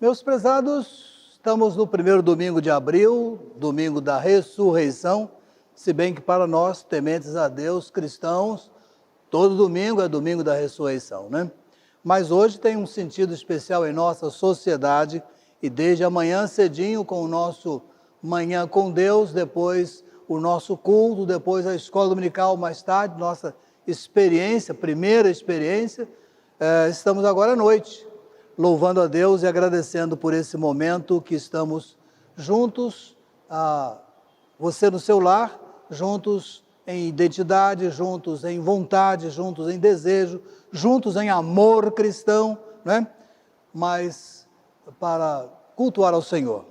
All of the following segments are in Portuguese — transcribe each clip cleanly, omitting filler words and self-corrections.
Meus prezados, estamos no primeiro domingo de abril, domingo da ressurreição, se bem que para nós, tementes a Deus, cristãos, todo domingo é domingo da ressurreição, né? Mas hoje tem um sentido especial em nossa sociedade e desde amanhã cedinho com o nosso Manhã com Deus, depois o nosso culto, depois a escola dominical, mais tarde, nossa experiência, primeira experiência, estamos agora à noite, louvando a Deus e agradecendo por esse momento que estamos juntos, você no seu lar, juntos em identidade, juntos em vontade, juntos em desejo, juntos em amor cristão, né? Mas para cultuar ao Senhor.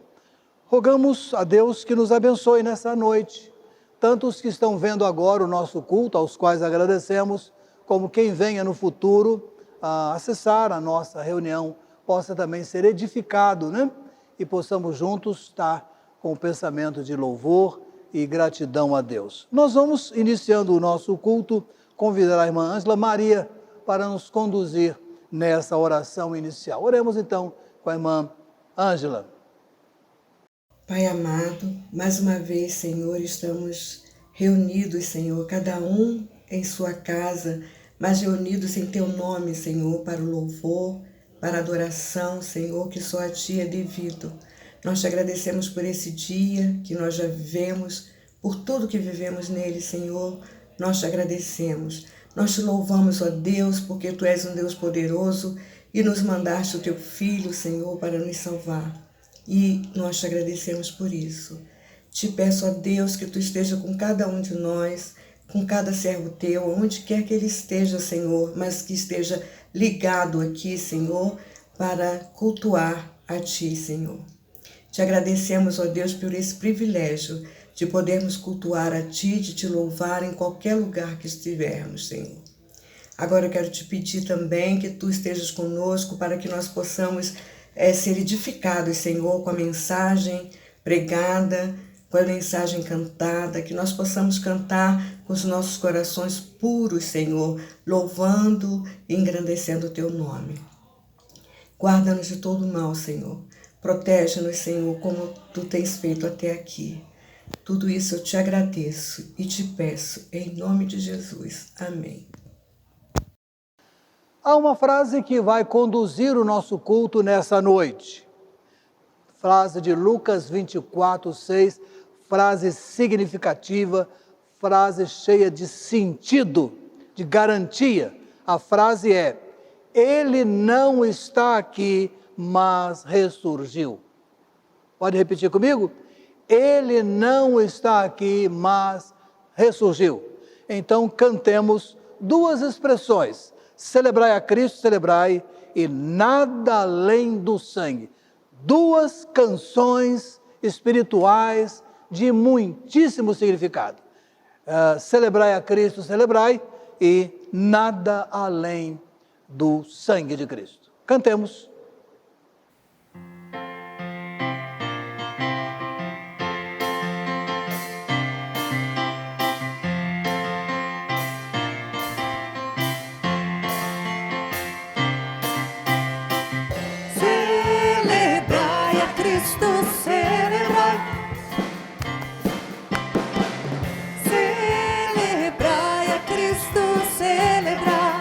Rogamos a Deus que nos abençoe nessa noite, tanto os que estão vendo agora o nosso culto, aos quais agradecemos, como quem venha no futuro acessar a nossa reunião, possa também ser edificado, né? E possamos juntos estar com o pensamento de louvor e gratidão a Deus. Nós vamos, iniciando o nosso culto, convidar a irmã Ângela Maria para nos conduzir nessa oração inicial. Oremos então com a irmã Ângela. Pai amado, mais uma vez, Senhor, estamos reunidos, Senhor, cada um em sua casa, mas reunidos em Teu nome, Senhor, para o louvor, para a adoração, Senhor, que só a Ti é devido. Nós te agradecemos por esse dia que nós já vivemos, por tudo que vivemos nele, Senhor, nós te agradecemos. Nós te louvamos, ó Deus, porque Tu és um Deus poderoso e nos mandaste o Teu Filho, Senhor, para nos salvar. E nós te agradecemos por isso. Te peço, ó Deus, que Tu esteja com cada um de nós, com cada servo Teu, onde quer que ele esteja, Senhor, mas que esteja ligado aqui, Senhor, para cultuar a Ti, Senhor. Te agradecemos, ó Deus, por esse privilégio de podermos cultuar a Ti, de Te louvar em qualquer lugar que estivermos, Senhor. Agora eu quero Te pedir também que Tu estejas conosco para que nós possamos ser edificados, Senhor, com a mensagem pregada, com a mensagem cantada, que nós possamos cantar com os nossos corações puros, Senhor, louvando e engrandecendo o Teu nome. Guarda-nos de todo mal, Senhor. Protege-nos, Senhor, como Tu tens feito até aqui. Tudo isso eu Te agradeço e Te peço, em nome de Jesus. Amém. Há uma frase que vai conduzir o nosso culto nessa noite. Frase de Lucas 24:6, frase significativa, frase cheia de sentido, de garantia. A frase é: Ele não está aqui, mas ressurgiu. Pode repetir comigo? Ele não está aqui, mas ressurgiu. Então cantemos duas expressões: celebrai a Cristo, celebrai, e nada além do sangue. Duas canções espirituais de muitíssimo significado. Celebrai a Cristo, celebrai, e nada além do sangue de Cristo. Cantemos. Celebrai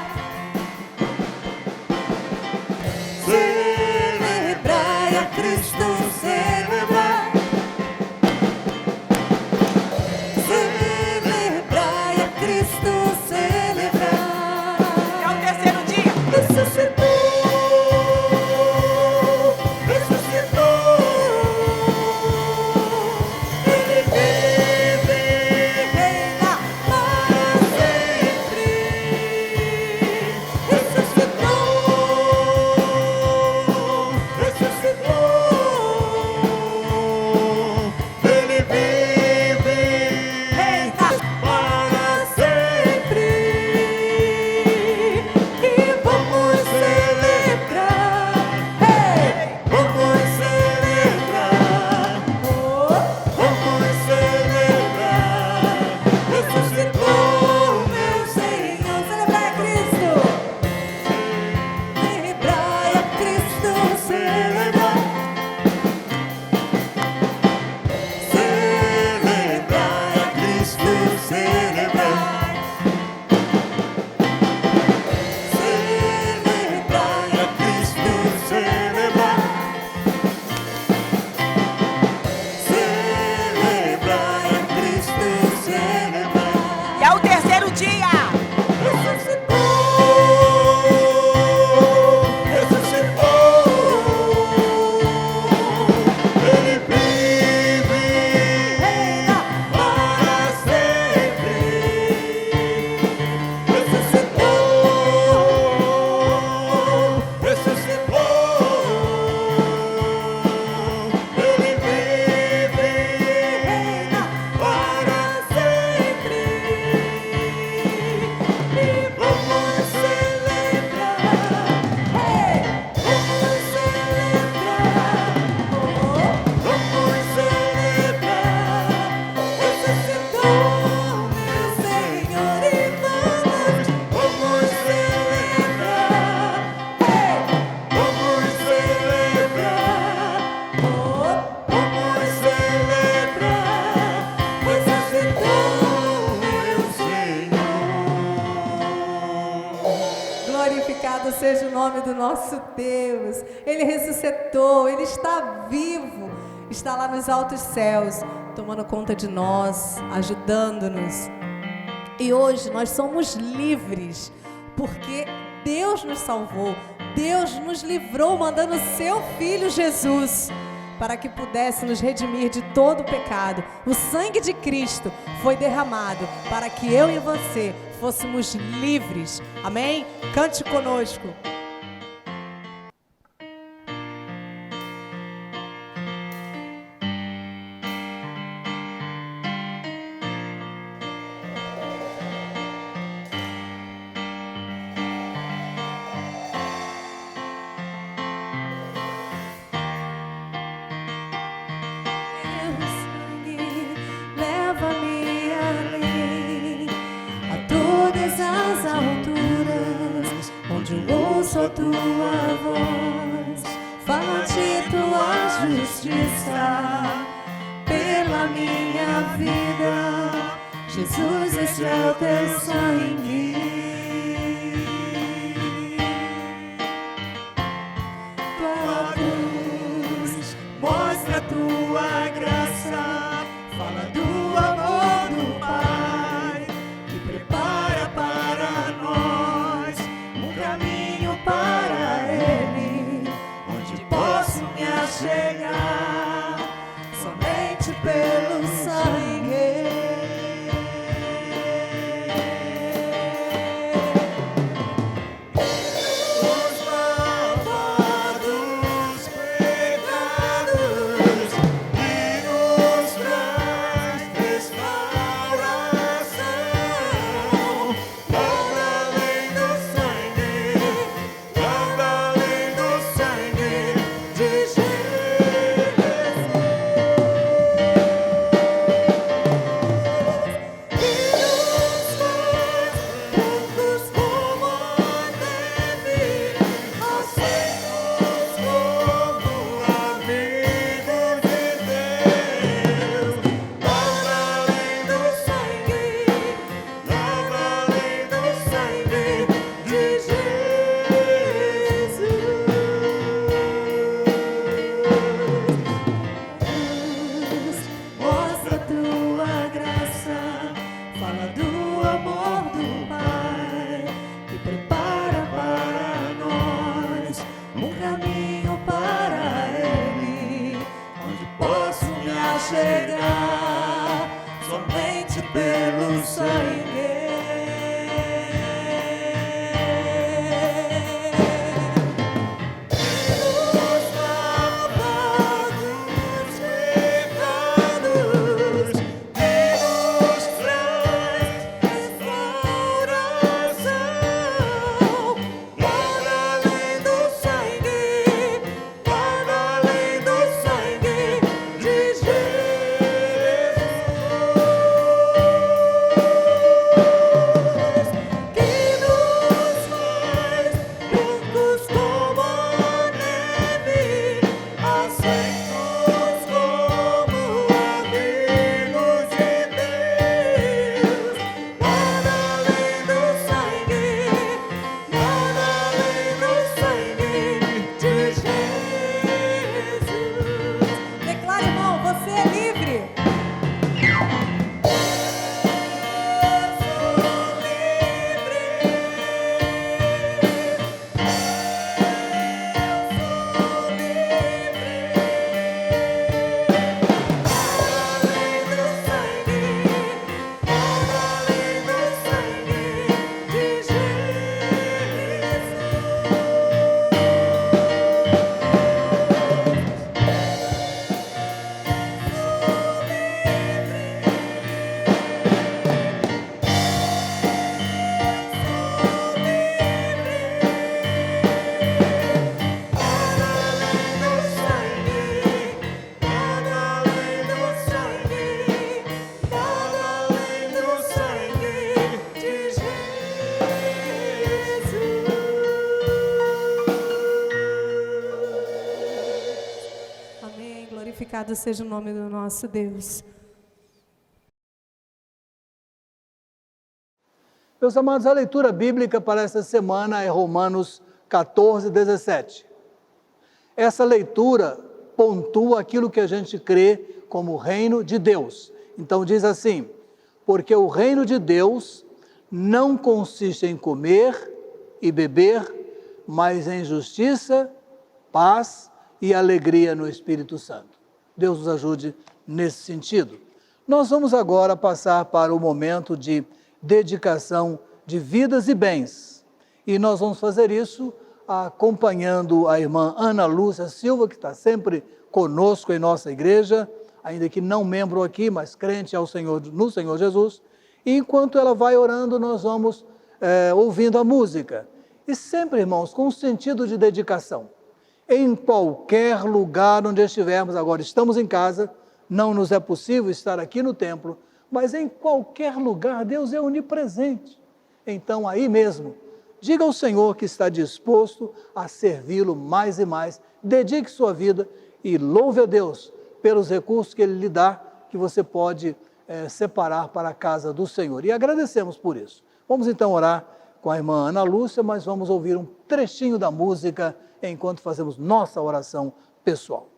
nome do nosso Deus. Ele ressuscitou, Ele está vivo, está lá nos altos céus, tomando conta de nós, ajudando-nos. E hoje nós somos livres, porque Deus nos salvou, Deus nos livrou, mandando o seu Filho Jesus, para que pudesse nos redimir de todo o pecado. O sangue de Cristo foi derramado para que eu e você fôssemos livres. Amém? Cante conosco. A tua voz, fala-te tua justiça pela minha vida. Jesus, este é o teu sangue. Tua cruz mostra a tua graça, fala do amor do Pai que prepara para nós um caminho para Ele, onde posso me achegar somente pelo sangue. Os lavados pecados e nos traz restauração. Nada além do sangue, nada além do sangue de Jesus. E nos faz poucos como a neve, aceitos como amigos de Deus. Nada além do sangue, nada além do sangue de Jesus. Mostra a tua graça, fala do amor do Pai que prepara para nós um caminho para Ele, onde posso me achegar somente pelo sangue. Os lavados pecados e nos traz restauração. Nada além do sangue, nada além do sangue de Jesus. Que nos faz brancos como a neve, aceitos como amigos de Deus. Nada além do sangue, nada além do sangue de Jesus. Declare, irmão, você é livre. Amém. Glorificado seja o nome do nosso Deus. Meus amados, a leitura bíblica para esta semana é Romanos 14, 17. Essa leitura pontua aquilo que a gente crê como o reino de Deus. Então diz assim: porque o reino de Deus não consiste em comer e beber, mas em justiça, paz e alegria no Espírito Santo. Deus nos ajude nesse sentido. Nós vamos agora passar para o momento de dedicação de vidas e bens. E nós vamos fazer isso acompanhando a irmã Ana Lúcia Silva, que está sempre conosco em nossa igreja, ainda que não membro aqui, mas crente ao Senhor, no Senhor Jesus. E enquanto ela vai orando, nós vamos ouvindo a música. E sempre, irmãos, com um sentido de dedicação. Em qualquer lugar onde estivermos, agora estamos em casa, não nos é possível estar aqui no templo, mas em qualquer lugar Deus é onipresente. Então, aí mesmo, diga ao Senhor que está disposto a servi-lo mais e mais, dedique sua vida e louve a Deus pelos recursos que Ele lhe dá, que você pode separar para a casa do Senhor. E agradecemos por isso. Vamos então orar com a irmã Ana Lúcia, mas vamos ouvir um trechinho da música enquanto fazemos nossa oração pessoal.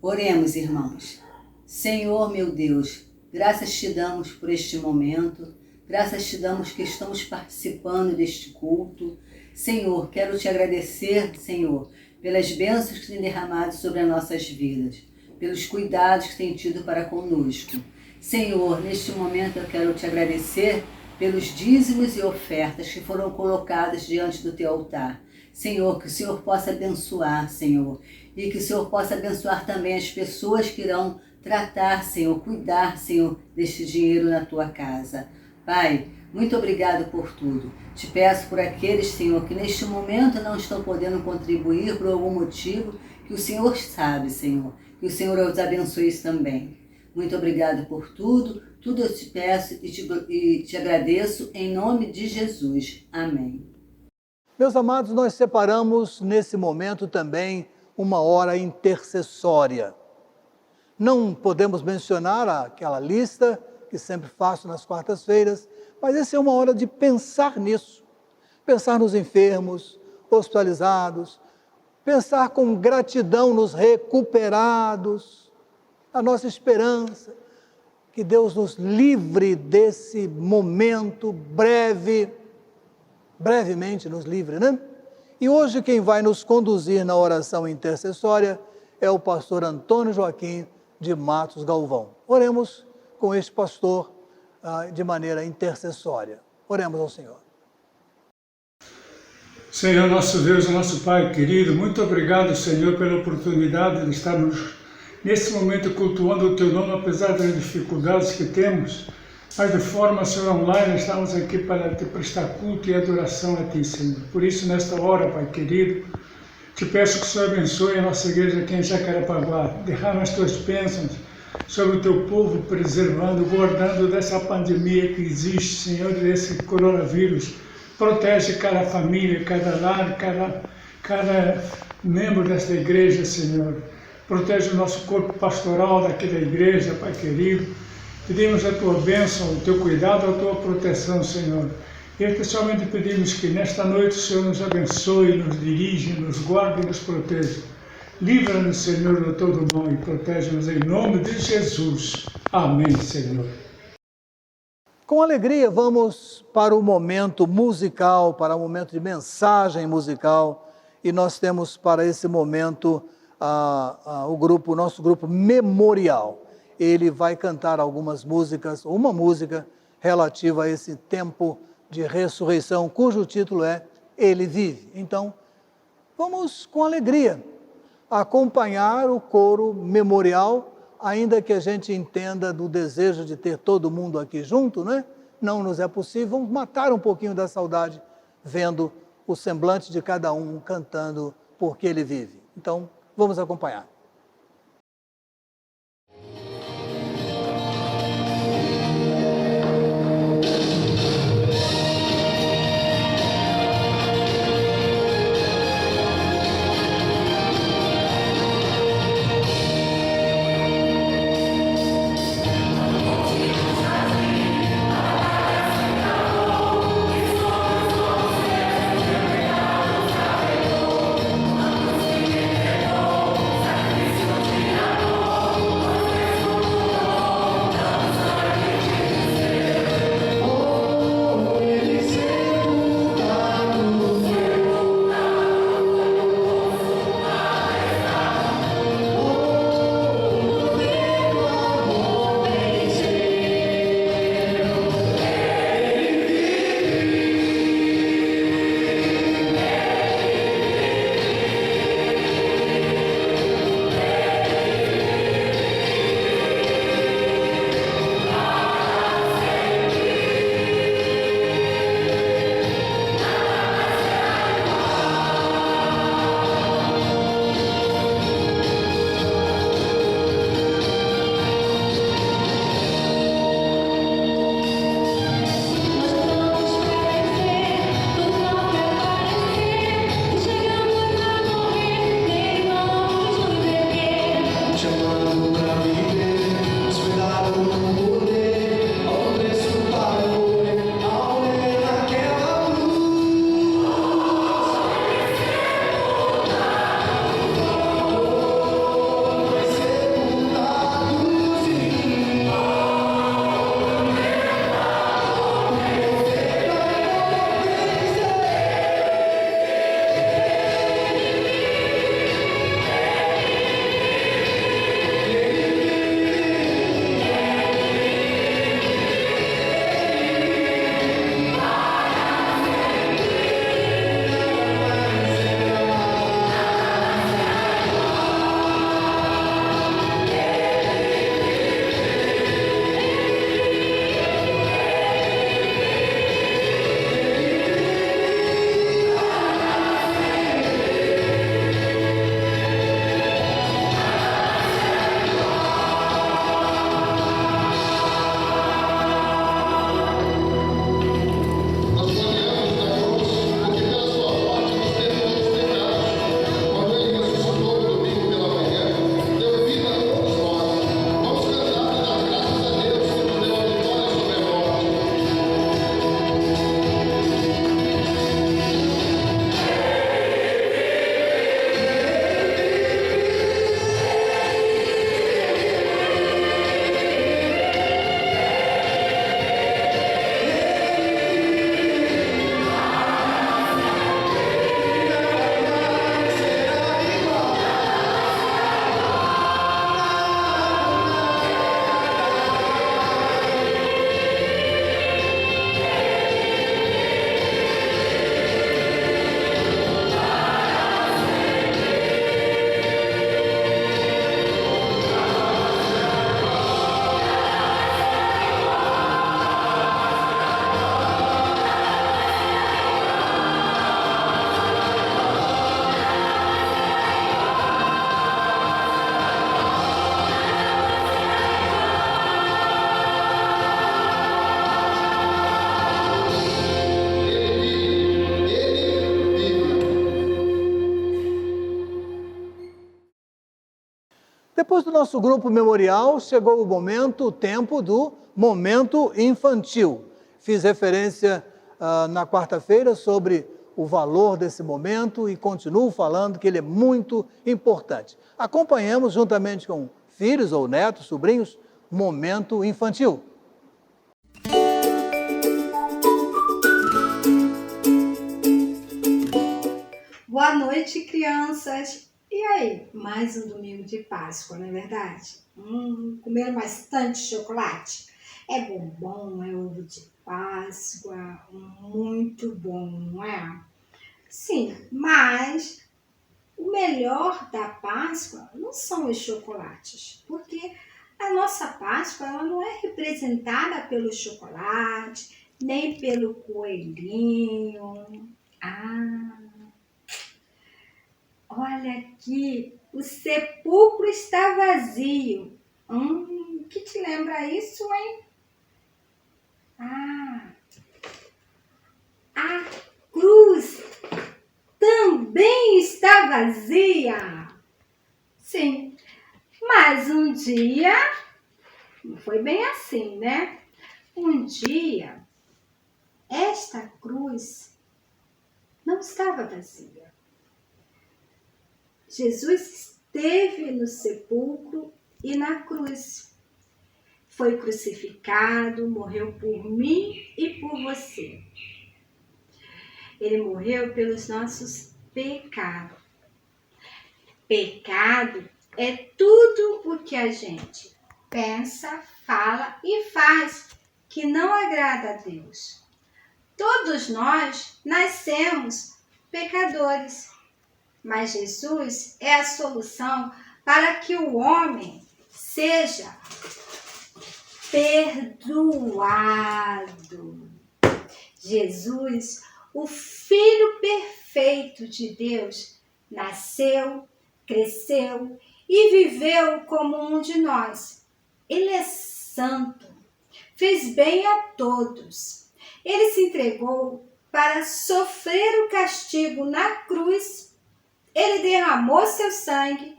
Oremos, irmãos. Senhor, meu Deus, graças te damos por este momento, graças te damos que estamos participando deste culto. Senhor, quero te agradecer, Senhor, pelas bênçãos que tem derramado sobre as nossas vidas, pelos cuidados que tem tido para conosco. Senhor, neste momento eu quero te agradecer pelos dízimos e ofertas que foram colocadas diante do teu altar. Senhor, que o Senhor possa abençoar, Senhor, e que o Senhor possa abençoar também as pessoas que irão tratar, Senhor, cuidar, Senhor, deste dinheiro na tua casa. Pai, muito obrigado por tudo. Te peço por aqueles, Senhor, que neste momento não estão podendo contribuir por algum motivo, que o Senhor sabe, Senhor, que o Senhor os abençoe também. Muito obrigado por tudo, tudo eu te peço e te agradeço em nome de Jesus. Amém. Meus amados, nós separamos nesse momento também uma hora intercessória. Não podemos mencionar aquela lista que sempre faço nas quartas-feiras, mas essa é uma hora de pensar nisso. Pensar nos enfermos, hospitalizados, pensar com gratidão nos recuperados, a nossa esperança, que Deus nos livre desse momento brevemente nos livre, né? E hoje quem vai nos conduzir na oração intercessória é o pastor Antônio Joaquim de Matos Galvão. Oremos com este pastor de maneira intercessória. Oremos ao Senhor. Senhor, nosso Deus e nosso Pai querido, muito obrigado, Senhor, pela oportunidade de estarmos nesse momento cultuando o Teu nome, apesar das dificuldades que temos, mas de forma, Senhor, online, estamos aqui para Te prestar culto e adoração a Ti, Senhor. Por isso, nesta hora, Pai querido, Te peço que o Senhor abençoe a nossa igreja aqui em Jacarepaguá, derrama as Tuas bênçãos sobre o Teu povo, preservando, guardando dessa pandemia que existe, Senhor, desse coronavírus. Protege cada família, cada lar, cada membro desta igreja, Senhor. Protege o nosso corpo pastoral daquela igreja, Pai querido. Pedimos a Tua bênção, o Teu cuidado, a Tua proteção, Senhor. E especialmente pedimos que nesta noite o Senhor nos abençoe, nos dirija, nos guarde e nos proteja. Livra-nos, Senhor, de todo mal e protege-nos em nome de Jesus. Amém, Senhor. Com alegria, vamos para o momento musical, para o momento de mensagem musical. E nós temos para esse momento o nosso grupo Memorial. Ele vai cantar algumas músicas, uma música relativa a esse tempo de ressurreição, cujo título é Ele Vive. Então, vamos com alegria acompanhar o coro memorial, ainda que a gente entenda do desejo de ter todo mundo aqui junto, né? Não nos é possível, vamos matar um pouquinho da saudade vendo o semblante de cada um cantando porque Ele vive. Então, vamos acompanhar. Depois do nosso grupo memorial, chegou o tempo do momento infantil. Fiz referência na quarta-feira sobre o valor desse momento e continuo falando que ele é muito importante. Acompanhamos, juntamente com filhos ou netos, sobrinhos, momento infantil. Boa noite, crianças. E aí, mais um domingo de Páscoa, não é verdade? Comeram bastante chocolate. É bombom, é ovo de Páscoa, muito bom, não é? Sim, mas o melhor da Páscoa não são os chocolates, porque a nossa Páscoa ela não é representada pelo chocolate, nem pelo coelhinho. Ah, olha aqui, o sepulcro está vazio. O que te lembra isso, hein? Ah, a cruz também está vazia. Sim, mas um dia, não foi bem assim, né? Um dia, esta cruz não estava vazia. Jesus esteve no sepulcro e na cruz. Foi crucificado, morreu por mim e por você. Ele morreu pelos nossos pecados. Pecado é tudo o que a gente pensa, fala e faz que não agrada a Deus. Todos nós nascemos pecadores, mas Jesus é a solução para que o homem seja perdoado. Jesus, o Filho perfeito de Deus, nasceu, cresceu e viveu como um de nós. Ele é santo, fez bem a todos. Ele se entregou para sofrer o castigo na cruz. Ele derramou seu sangue,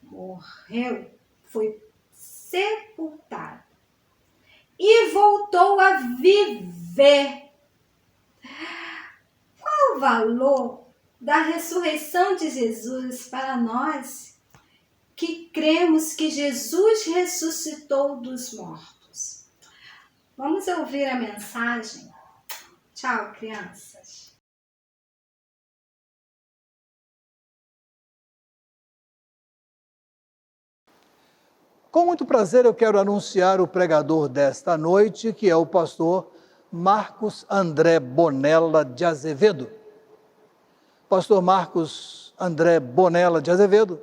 morreu, foi sepultado e voltou a viver. Qual o valor da ressurreição de Jesus para nós que cremos que Jesus ressuscitou dos mortos? Vamos ouvir a mensagem? Tchau, crianças. Com muito prazer, eu quero anunciar o pregador desta noite, que é o pastor Marcos André Bonella de Azevedo. Pastor Marcos André Bonella de Azevedo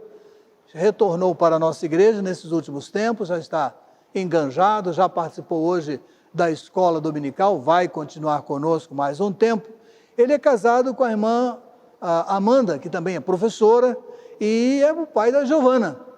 retornou para a nossa igreja nesses últimos tempos, já está enganjado, já participou hoje da escola dominical, vai continuar conosco mais um tempo. Ele é casado com a irmã Amanda, que também é professora, e é o pai da Giovana.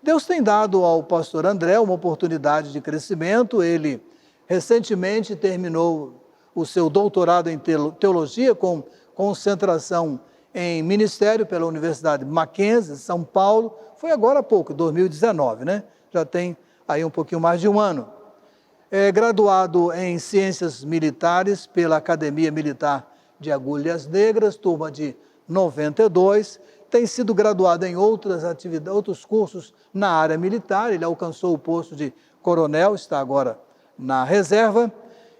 Deus tem dado ao pastor André uma oportunidade de crescimento. Ele recentemente terminou o seu doutorado em teologia com concentração em ministério pela Universidade Mackenzie, São Paulo. Foi agora há pouco, 2019, né? Já tem aí um pouquinho mais de um ano. É graduado em Ciências Militares pela Academia Militar de Agulhas Negras, turma de 92, tem sido graduado em outras atividades, outros cursos na área militar. Ele alcançou o posto de coronel, está agora na reserva,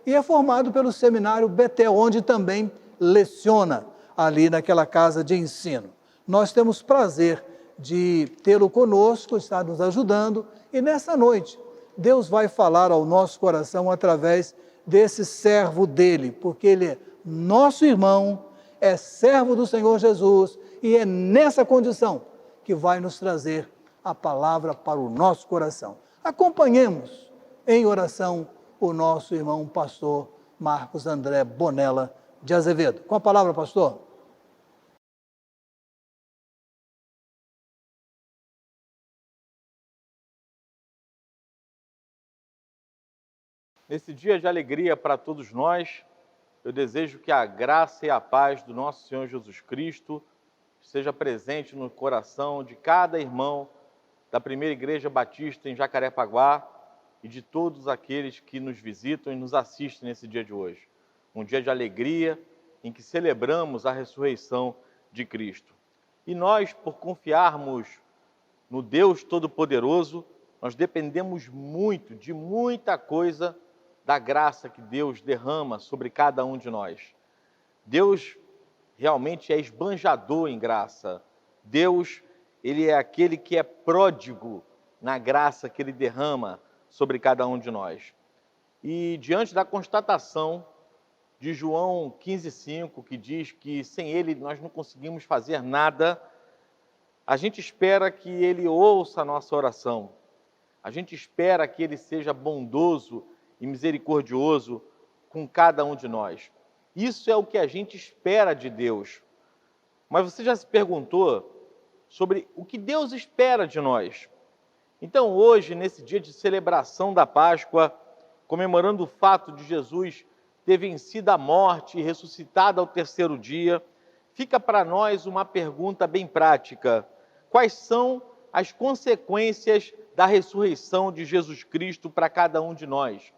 e é formado pelo Seminário Betel, onde também leciona ali naquela casa de ensino. Nós temos prazer de tê-lo conosco, está nos ajudando, e nessa noite Deus vai falar ao nosso coração através desse servo dele, porque ele é nosso irmão, é servo do Senhor Jesus, e é nessa condição que vai nos trazer a palavra para o nosso coração. Acompanhemos em oração o nosso irmão pastor Marcos André Bonella de Azevedo. Com a palavra, pastor. Nesse dia de alegria para todos nós, eu desejo que a graça e a paz do nosso Senhor Jesus Cristo seja presente no coração de cada irmão da Primeira Igreja Batista em Jacarepaguá e de todos aqueles que nos visitam e nos assistem nesse dia de hoje. Um dia de alegria em que celebramos a ressurreição de Cristo. E nós, por confiarmos no Deus Todo-Poderoso, nós dependemos muito, de muita coisa, da graça que Deus derrama sobre cada um de nós. Deus realmente é esbanjador em graça. Deus, ele é aquele que é pródigo na graça que ele derrama sobre cada um de nós. E diante da constatação de João 15,5, que diz que sem ele nós não conseguimos fazer nada, a gente espera que ele ouça a nossa oração. A gente espera que ele seja bondoso e misericordioso com cada um de nós. Isso é o que a gente espera de Deus. Mas você já se perguntou sobre o que Deus espera de nós? Então hoje, nesse dia de celebração da Páscoa, comemorando o fato de Jesus ter vencido a morte e ressuscitado ao terceiro dia, fica para nós uma pergunta bem prática. Quais são as consequências da ressurreição de Jesus Cristo para cada um de nós?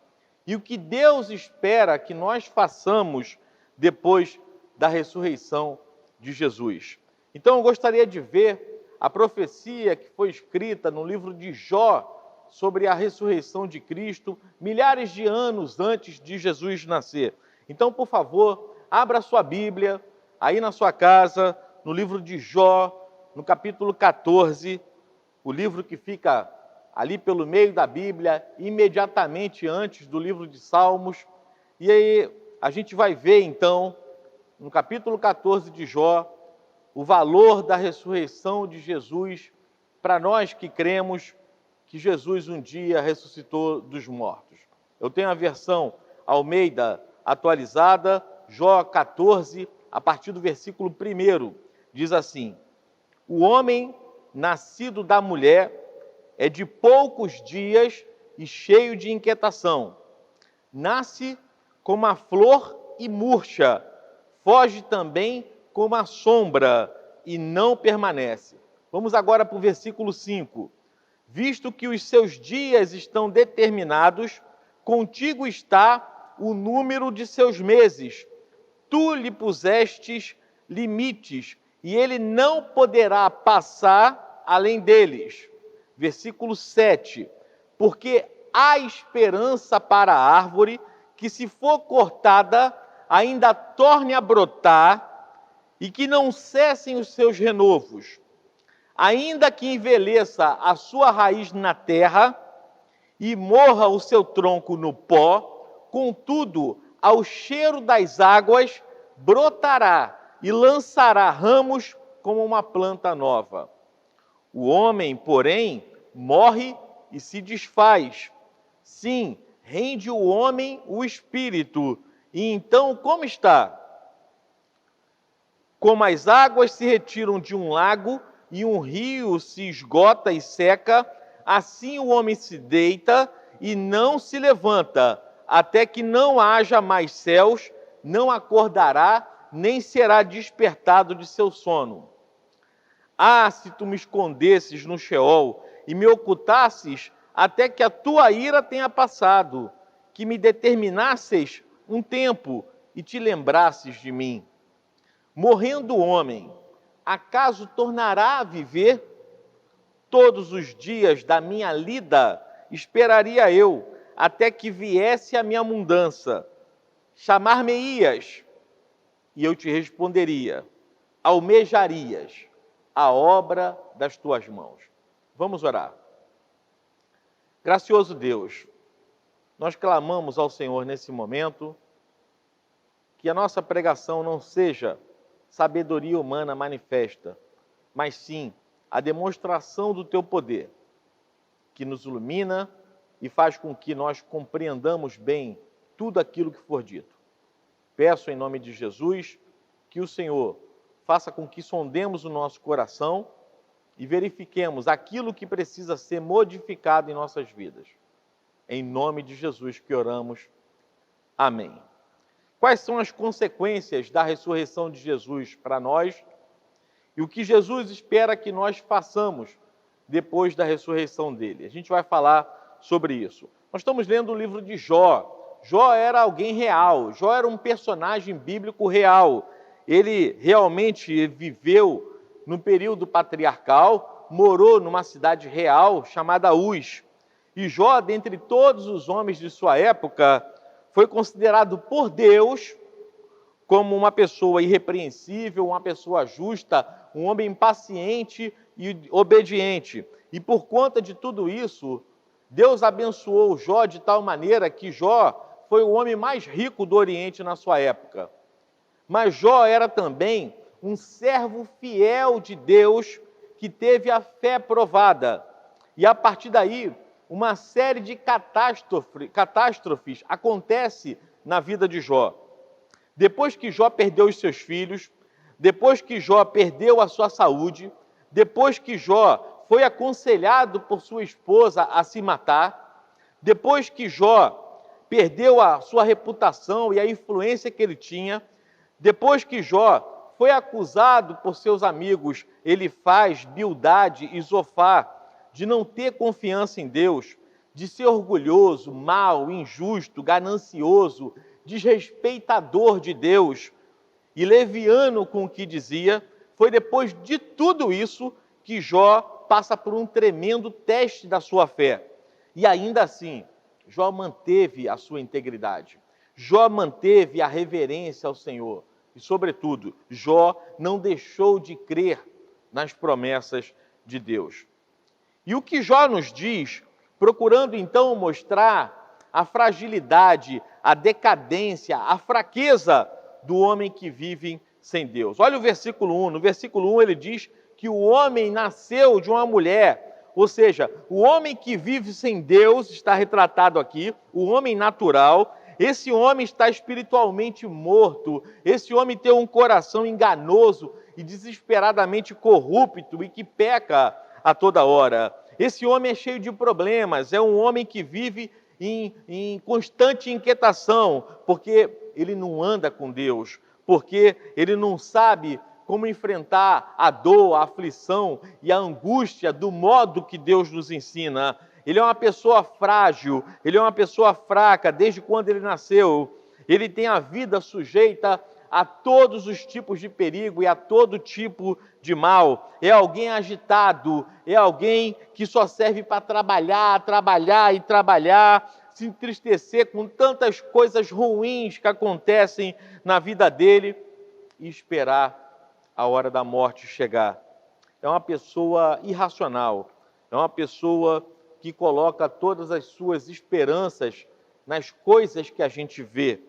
E o que Deus espera que nós façamos depois da ressurreição de Jesus? Então eu gostaria de ver a profecia que foi escrita no livro de Jó sobre a ressurreição de Cristo, milhares de anos antes de Jesus nascer. Então, por favor, abra sua Bíblia, aí na sua casa, no livro de Jó, no capítulo 14, o livro que fica ali pelo meio da Bíblia, imediatamente antes do livro de Salmos. E aí a gente vai ver, então, no capítulo 14 de Jó, o valor da ressurreição de Jesus para nós que cremos que Jesus um dia ressuscitou dos mortos. Eu tenho a versão Almeida atualizada, Jó 14, a partir do versículo 1, diz assim: o homem nascido da mulher é de poucos dias e cheio de inquietação. Nasce como a flor e murcha, foge também como a sombra e não permanece. Vamos agora para o versículo 5. Visto que os seus dias estão determinados, contigo está o número de seus meses. Tu lhe pusestes limites, e ele não poderá passar além deles. Versículo 7. Porque há esperança para a árvore, que se for cortada, ainda torne a brotar, e que não cessem os seus renovos. Ainda que envelheça a sua raiz na terra, e morra o seu tronco no pó, contudo, ao cheiro das águas, brotará e lançará ramos como uma planta nova. O homem, porém, morre e se desfaz. Sim, rende o homem o espírito. E então, como está? Como as águas se retiram de um lago e um rio se esgota e seca, assim o homem se deita e não se levanta, até que não haja mais céus, não acordará, nem será despertado de seu sono. Ah, se tu me escondesses no Sheol e me ocultasses até que a tua ira tenha passado, que me determinasses um tempo e te lembrasses de mim. Morrendo o homem, acaso tornará a viver? Todos os dias da minha lida esperaria eu, até que viesse a minha mudança. Chamar-me-ias, e eu te responderia. Almejarias a obra das tuas mãos. Vamos orar. Gracioso Deus, nós clamamos ao Senhor nesse momento que a nossa pregação não seja sabedoria humana manifesta, mas sim a demonstração do teu poder, que nos ilumina e faz com que nós compreendamos bem tudo aquilo que for dito. Peço em nome de Jesus que o Senhor faça com que sondemos o nosso coração e verifiquemos aquilo que precisa ser modificado em nossas vidas. Em nome de Jesus que oramos. Amém. Quais são as consequências da ressurreição de Jesus para nós e o que Jesus espera que nós façamos depois da ressurreição dele? A gente vai falar sobre isso. Nós estamos lendo o livro de Jó. Jó era alguém real, Jó era um personagem bíblico real. Ele realmente viveu no período patriarcal, morou numa cidade real chamada Uz. E Jó, dentre todos os homens de sua época, foi considerado por Deus como uma pessoa irrepreensível, uma pessoa justa, um homem paciente e obediente. E por conta de tudo isso, Deus abençoou Jó de tal maneira que Jó foi o homem mais rico do Oriente na sua época. Mas Jó era também um servo fiel de Deus que teve a fé provada. E a partir daí, uma série de catástrofes acontece na vida de Jó. Depois que Jó perdeu os seus filhos, depois que Jó perdeu a sua saúde, depois que Jó foi aconselhado por sua esposa a se matar, depois que Jó perdeu a sua reputação e a influência que ele tinha, depois que Jó foi acusado por seus amigos Elifaz, Bildade e Zofar de não ter confiança em Deus, de ser orgulhoso, mau, injusto, ganancioso, desrespeitador de Deus e leviano com o que dizia, foi depois de tudo isso que Jó passa por um tremendo teste da sua fé. E ainda assim, Jó manteve a sua integridade. Jó manteve a reverência ao Senhor. E, sobretudo, Jó não deixou de crer nas promessas de Deus. E o que Jó nos diz, procurando então mostrar a fragilidade, a decadência, a fraqueza do homem que vive sem Deus. Olha o versículo 1. No versículo 1 ele diz que o homem nasceu de uma mulher, ou seja, o homem que vive sem Deus, está retratado aqui, o homem natural, esse homem está espiritualmente morto, esse homem tem um coração enganoso e desesperadamente corrupto e que peca a toda hora. Esse homem é cheio de problemas, é um homem que vive em constante inquietação, porque ele não anda com Deus, porque ele não sabe como enfrentar a dor, a aflição e a angústia do modo que Deus nos ensina. Ele é uma pessoa frágil, ele é uma pessoa fraca desde quando ele nasceu. Ele tem a vida sujeita a todos os tipos de perigo e a todo tipo de mal. É alguém agitado, é alguém que só serve para trabalhar, trabalhar e trabalhar, se entristecer com tantas coisas ruins que acontecem na vida dele e esperar a hora da morte chegar. É uma pessoa irracional, é uma pessoa que coloca todas as suas esperanças nas coisas que a gente vê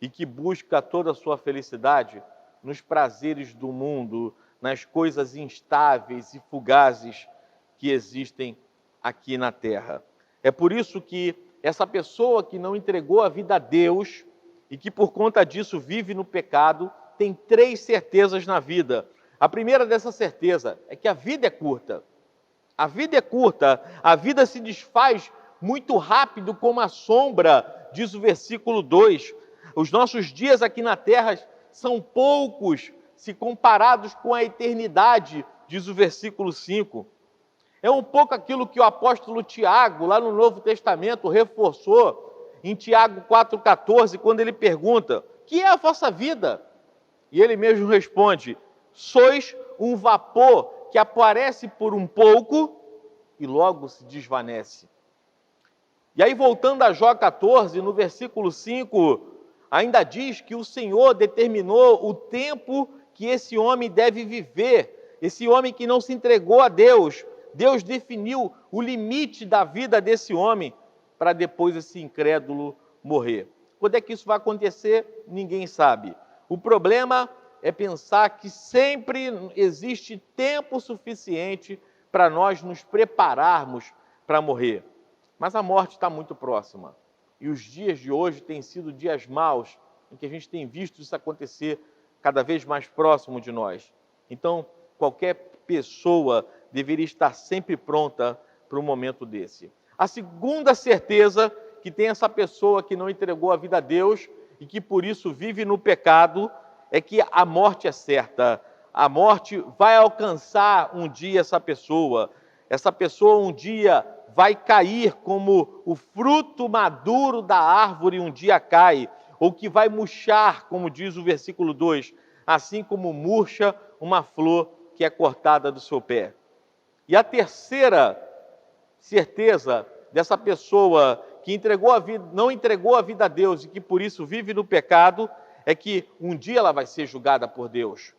e que busca toda a sua felicidade nos prazeres do mundo, nas coisas instáveis e fugazes que existem aqui na terra. É por isso que essa pessoa que não entregou a vida a Deus e que por conta disso vive no pecado, tem 3 certezas na vida. A primeira dessa certeza é que a vida é curta. A vida é curta, a vida se desfaz muito rápido como a sombra, diz o versículo 2. Os nossos dias aqui na terra são poucos se comparados com a eternidade, diz o versículo 5. É um pouco aquilo que o apóstolo Tiago, lá no Novo Testamento, reforçou em Tiago 4,14, quando ele pergunta: que é a vossa vida? E ele mesmo responde: sois um vapor que aparece por um pouco e logo se desvanece. E aí, voltando a Jó 14, no versículo 5, ainda diz que o Senhor determinou o tempo que esse homem deve viver, esse homem que não se entregou a Deus. Deus definiu o limite da vida desse homem para depois esse incrédulo morrer. Quando é que isso vai acontecer? Ninguém sabe. O problema é pensar que sempre existe tempo suficiente para nós nos prepararmos para morrer. Mas a morte está muito próxima. E os dias de hoje têm sido dias maus, em que a gente tem visto isso acontecer cada vez mais próximo de nós. Então, qualquer pessoa deveria estar sempre pronta para um momento desse. A segunda certeza que tem essa pessoa que não entregou a vida a Deus e que por isso vive no pecado é que a morte é certa. A morte vai alcançar um dia essa pessoa. Essa pessoa um dia vai cair como o fruto maduro da árvore um dia cai, ou que vai murchar, como diz o versículo 2, assim como murcha uma flor que é cortada do seu pé. E a terceira certeza dessa pessoa que não entregou a vida a Deus e que por isso vive no pecado, é que um dia ela vai ser julgada por Deus.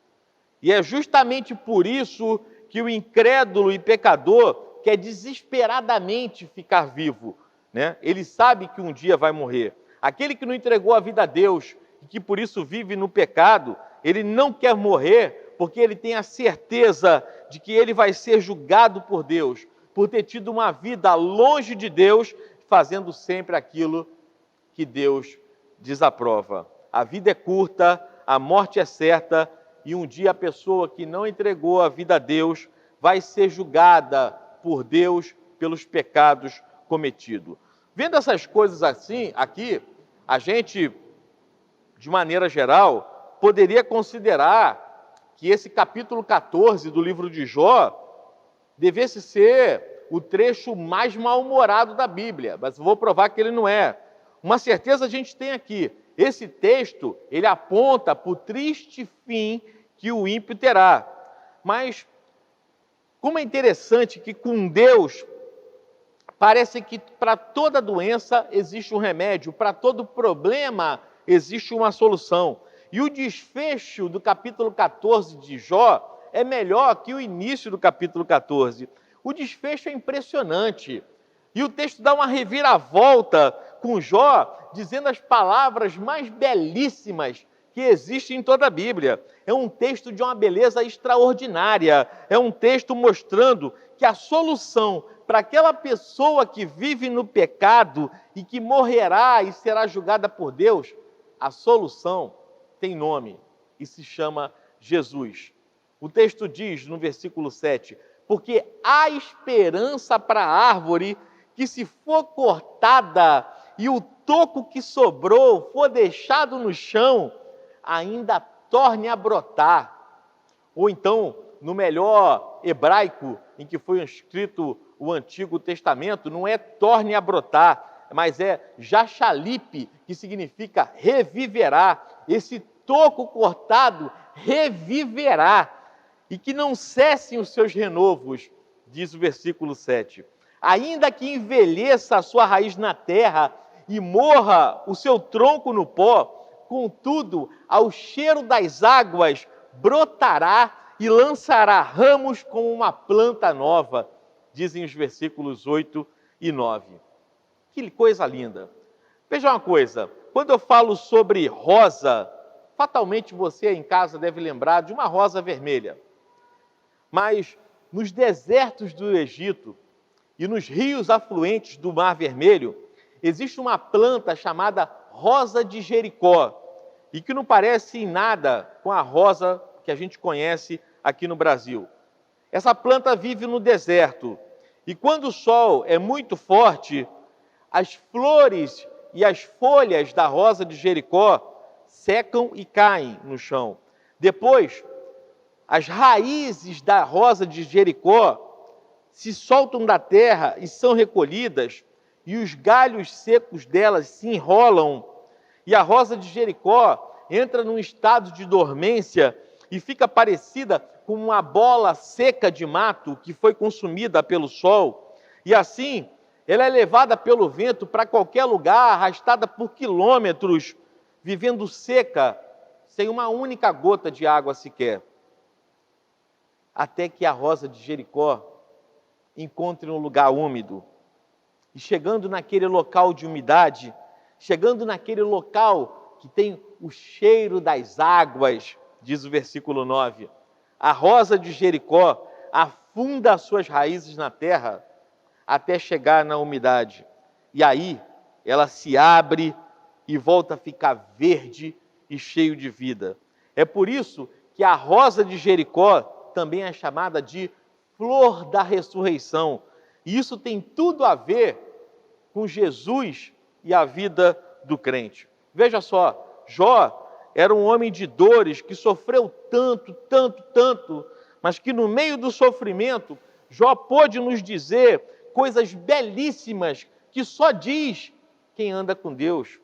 E é justamente por isso que o incrédulo e pecador quer desesperadamente ficar vivo, né? Ele sabe que um dia vai morrer. Aquele que não entregou a vida a Deus e que por isso vive no pecado, ele não quer morrer porque ele tem a certeza de que ele vai ser julgado por Deus, por ter tido uma vida longe de Deus, fazendo sempre aquilo que Deus desaprova. A vida é curta, a morte é certa, e um dia a pessoa que não entregou a vida a Deus vai ser julgada por Deus pelos pecados cometidos. Vendo essas coisas assim, aqui, a gente, de maneira geral, poderia considerar que esse capítulo 14 do livro de Jó devesse ser o trecho mais mal-humorado da Bíblia, mas eu vou provar que ele não é. Uma certeza a gente tem aqui. Esse texto, ele aponta para o triste fim que o ímpio terá. Mas, como é interessante que com Deus, parece que para toda doença existe um remédio, para todo problema existe uma solução. E o desfecho do capítulo 14 de Jó é melhor que o início do capítulo 14. O desfecho é impressionante. E o texto dá uma reviravolta com Jó, dizendo as palavras mais belíssimas que existem em toda a Bíblia. É um texto de uma beleza extraordinária. É um texto mostrando que a solução para aquela pessoa que vive no pecado e que morrerá e será julgada por Deus, a solução tem nome e se chama Jesus. O texto diz no versículo 7, porque há esperança para a árvore que se for cortada e o toco que sobrou for deixado no chão, ainda torne a brotar. Ou então, no melhor hebraico em que foi escrito o Antigo Testamento, não é torne a brotar, mas é jachalipe, que significa reviverá. Esse toco cortado reviverá, e que não cessem os seus renovos, diz o versículo 7. Ainda que envelheça a sua raiz na terra e morra o seu tronco no pó, contudo, ao cheiro das águas brotará e lançará ramos como uma planta nova, dizem os versículos 8 e 9. Que coisa linda! Veja uma coisa, quando eu falo sobre rosa, fatalmente você em casa deve lembrar de uma rosa vermelha. Mas nos desertos do Egito e nos rios afluentes do Mar Vermelho, existe uma planta chamada rosa de Jericó, e que não parece em nada com a rosa que a gente conhece aqui no Brasil. Essa planta vive no deserto, e quando o sol é muito forte, as flores e as folhas da rosa de Jericó secam e caem no chão. Depois, as raízes da rosa de Jericó se soltam da terra e são recolhidas, e os galhos secos delas se enrolam, e a rosa de Jericó entra num estado de dormência e fica parecida com uma bola seca de mato que foi consumida pelo sol. E assim, ela é levada pelo vento para qualquer lugar, arrastada por quilômetros, vivendo seca, sem uma única gota de água sequer. Até que a rosa de Jericó encontre um lugar úmido. E chegando naquele local de umidade, chegando naquele local que tem o cheiro das águas, diz o versículo 9, a rosa de Jericó afunda as suas raízes na terra até chegar na umidade. E aí ela se abre e volta a ficar verde e cheio de vida. É por isso que a rosa de Jericó também é chamada de flor da ressurreição. E isso tem tudo a ver com Jesus e a vida do crente. Veja só, Jó era um homem de dores que sofreu tanto, mas que no meio do sofrimento, Jó pôde nos dizer coisas belíssimas que só diz quem anda com Deus.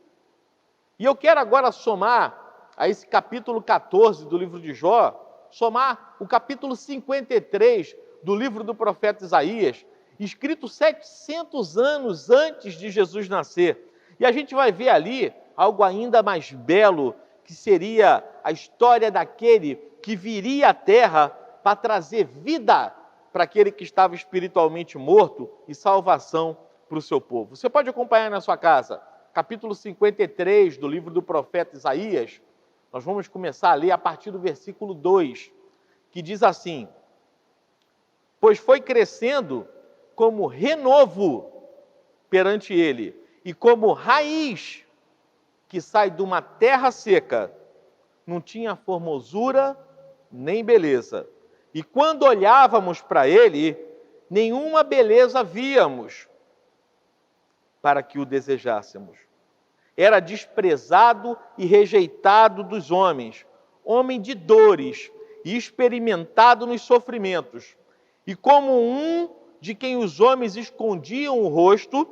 E eu quero agora somar a esse capítulo 14 do livro de Jó, somar o capítulo 53 do livro do profeta Isaías, escrito 700 anos antes de Jesus nascer. E a gente vai ver ali algo ainda mais belo, que que seria a história daquele que viria à terra para trazer vida para aquele que estava espiritualmente morto e salvação para o seu povo. Você pode acompanhar na sua casa, capítulo 53 do livro do profeta Isaías. Nós vamos começar a ler a partir do versículo 2, que diz assim: pois foi crescendo como renovo perante ele, e como raiz que sai de uma terra seca, não tinha formosura nem beleza. E quando olhávamos para ele, nenhuma beleza víamos para que o desejássemos. Era desprezado e rejeitado dos homens, homem de dores e experimentado nos sofrimentos. E como um de quem os homens escondiam o rosto,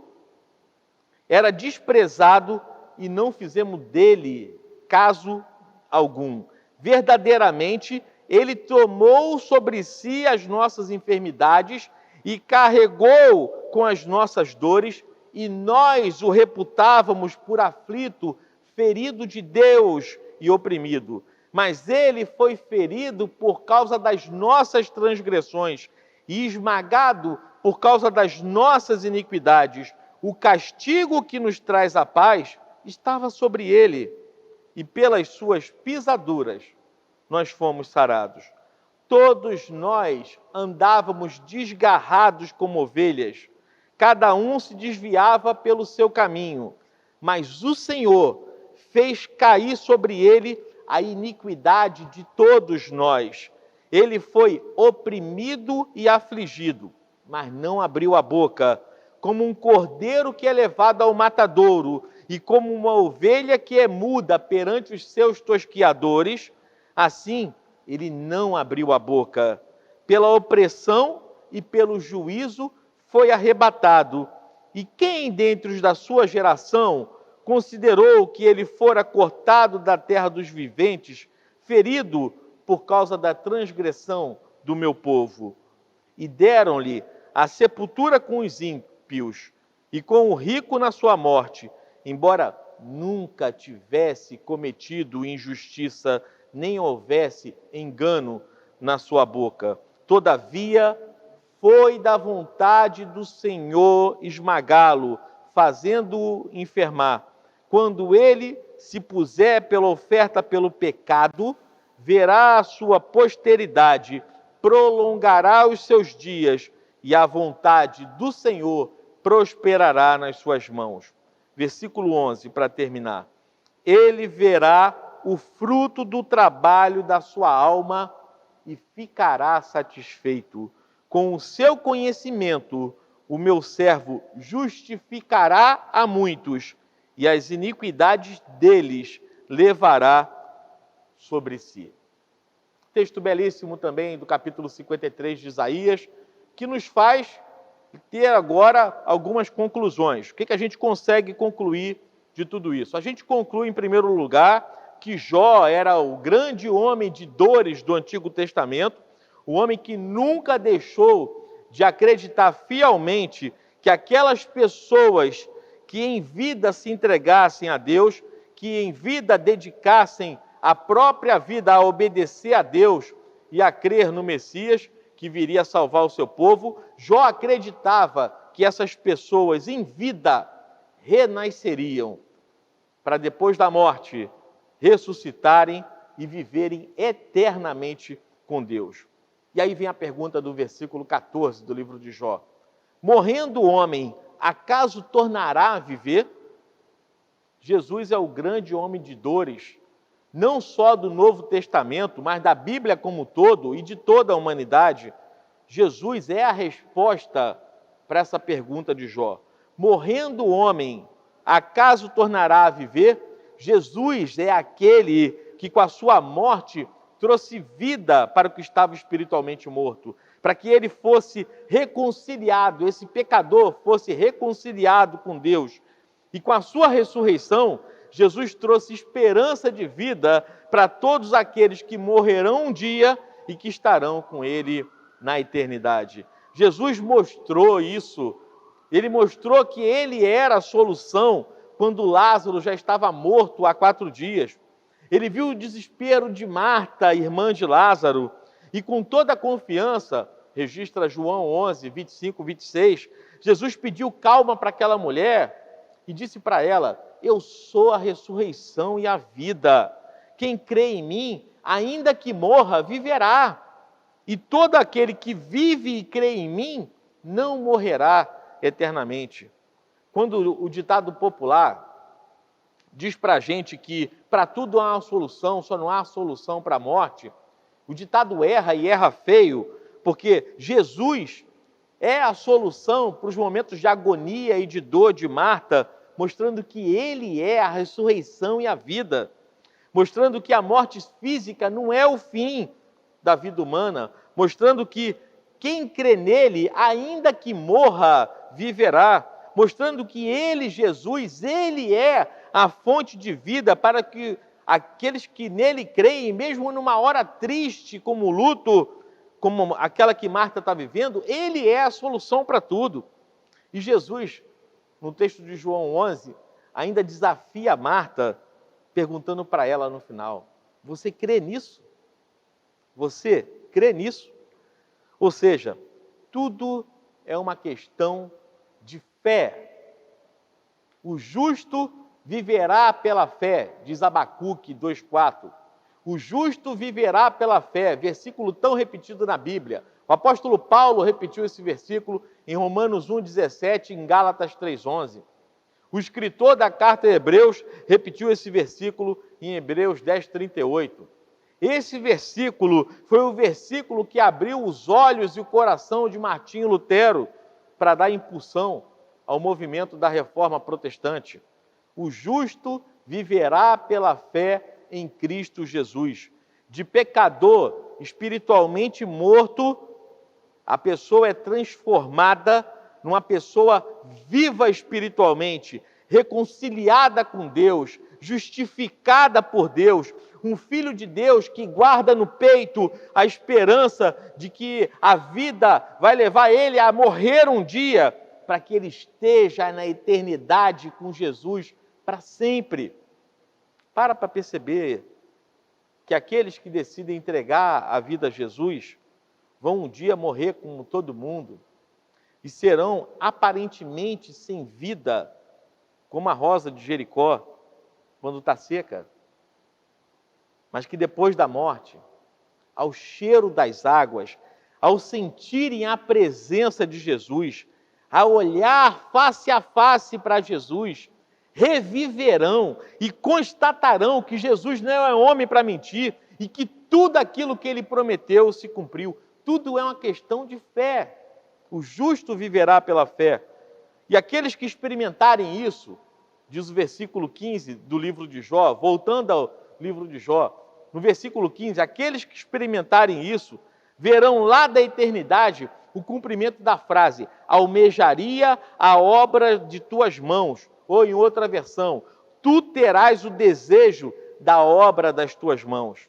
era desprezado e não fizemos dele caso algum. Verdadeiramente, ele tomou sobre si as nossas enfermidades e carregou com as nossas dores, e nós o reputávamos por aflito, ferido de Deus e oprimido. Mas ele foi ferido por causa das nossas transgressões e esmagado por causa das nossas iniquidades. O castigo que nos traz a paz estava sobre ele, e pelas suas pisaduras nós fomos sarados. Todos nós andávamos desgarrados como ovelhas, cada um se desviava pelo seu caminho, mas o Senhor fez cair sobre ele a iniquidade de todos nós. Ele foi oprimido e afligido, mas não abriu a boca. Como um cordeiro que é levado ao matadouro, e como uma ovelha que é muda perante os seus tosquiadores, assim ele não abriu a boca. Pela opressão e pelo juízo foi arrebatado. E quem dentre os da sua geração considerou que ele fora cortado da terra dos viventes, ferido por causa da transgressão do meu povo? E deram-lhe a sepultura com os ímpios, e com o rico na sua morte, embora nunca tivesse cometido injustiça, nem houvesse engano na sua boca. Todavia, foi da vontade do Senhor esmagá-lo, fazendo-o enfermar. Quando ele se puser pela oferta pelo pecado, verá a sua posteridade, prolongará os seus dias, e a vontade do Senhor prosperará nas suas mãos. Versículo 11, para terminar. Ele verá o fruto do trabalho da sua alma e ficará satisfeito. Com o seu conhecimento, o meu servo justificará a muitos, e as iniquidades deles levará sobre si. Texto belíssimo também do capítulo 53 de Isaías, que nos faz ter agora algumas conclusões. O que a gente consegue concluir de tudo isso? A gente conclui, em primeiro lugar, que Jó era o grande homem de dores do Antigo Testamento, o homem que nunca deixou de acreditar fielmente que aquelas pessoas que em vida se entregassem a Deus, que em vida dedicassem a própria vida a obedecer a Deus e a crer no Messias, que viria salvar o seu povo, Jó acreditava que essas pessoas em vida renasceriam para depois da morte ressuscitarem e viverem eternamente com Deus. E aí vem a pergunta do versículo 14 do livro de Jó. Morrendo o homem, acaso tornará a viver? Jesus é o grande homem de dores, não só do Novo Testamento, mas da Bíblia como um todo e de toda a humanidade. Jesus é a resposta para essa pergunta de Jó. Morrendo o homem, acaso tornará a viver? Jesus é aquele que com a sua morte trouxe vida para o que estava espiritualmente morto, para que ele fosse reconciliado, esse pecador fosse reconciliado com Deus. E com a sua ressurreição, Jesus trouxe esperança de vida para todos aqueles que morrerão um dia e que estarão com ele na eternidade. Jesus mostrou isso. Ele mostrou que ele era a solução quando Lázaro já estava morto há 4 dias. Ele viu o desespero de Marta, irmã de Lázaro, e com toda a confiança, registra João 11, 25, 26, Jesus pediu calma para aquela mulher e disse para ela: eu sou a ressurreição e a vida. Quem crê em mim, ainda que morra, viverá. E todo aquele que vive e crê em mim, não morrerá eternamente. Quando o ditado popular diz para a gente que para tudo há uma solução, só não há solução para a morte, o ditado erra e erra feio, porque Jesus é a solução para os momentos de agonia e de dor de Marta, mostrando que Ele é a ressurreição e a vida, mostrando que a morte física não é o fim da vida humana, mostrando que quem crê nele, ainda que morra, viverá, mostrando que Ele, Jesus, Ele é a fonte de vida para que aqueles que nele creem, mesmo numa hora triste como o luto, como aquela que Marta está vivendo, Ele é a solução para tudo. E Jesus, no texto de João 11, ainda desafia Marta, perguntando para ela no final: você crê nisso? Você crê nisso? Ou seja, tudo é uma questão de fé. O justo viverá pela fé, diz Abacuque 2,4. O justo viverá pela fé, versículo tão repetido na Bíblia. O apóstolo Paulo repetiu esse versículo em Romanos 1,17 e em Gálatas 3,11. O escritor da carta a Hebreus repetiu esse versículo em Hebreus 10,38. Esse versículo foi o versículo que abriu os olhos e o coração de Martinho Lutero para dar impulsão ao movimento da Reforma Protestante. O justo viverá pela fé em Cristo Jesus. De pecador espiritualmente morto, a pessoa é transformada numa pessoa viva espiritualmente, reconciliada com Deus, justificada por Deus, um filho de Deus que guarda no peito a esperança de que a vida vai levar ele a morrer um dia, para que ele esteja na eternidade com Jesus para sempre. Para perceber que aqueles que decidem entregar a vida a Jesus vão um dia morrer como todo mundo e serão aparentemente sem vida, como a rosa de Jericó, quando está seca. Mas que depois da morte, ao cheiro das águas, ao sentirem a presença de Jesus, ao olhar face a face para Jesus, reviverão e constatarão que Jesus não é homem para mentir e que tudo aquilo que ele prometeu se cumpriu. Tudo é uma questão de fé. O justo viverá pela fé. E aqueles que experimentarem isso, diz o versículo 15 do livro de Jó, voltando ao livro de Jó, no versículo 15, aqueles que experimentarem isso, verão lá da eternidade o cumprimento da frase: almejaria a obra de tuas mãos. Ou em outra versão, tu terás o desejo da obra das tuas mãos.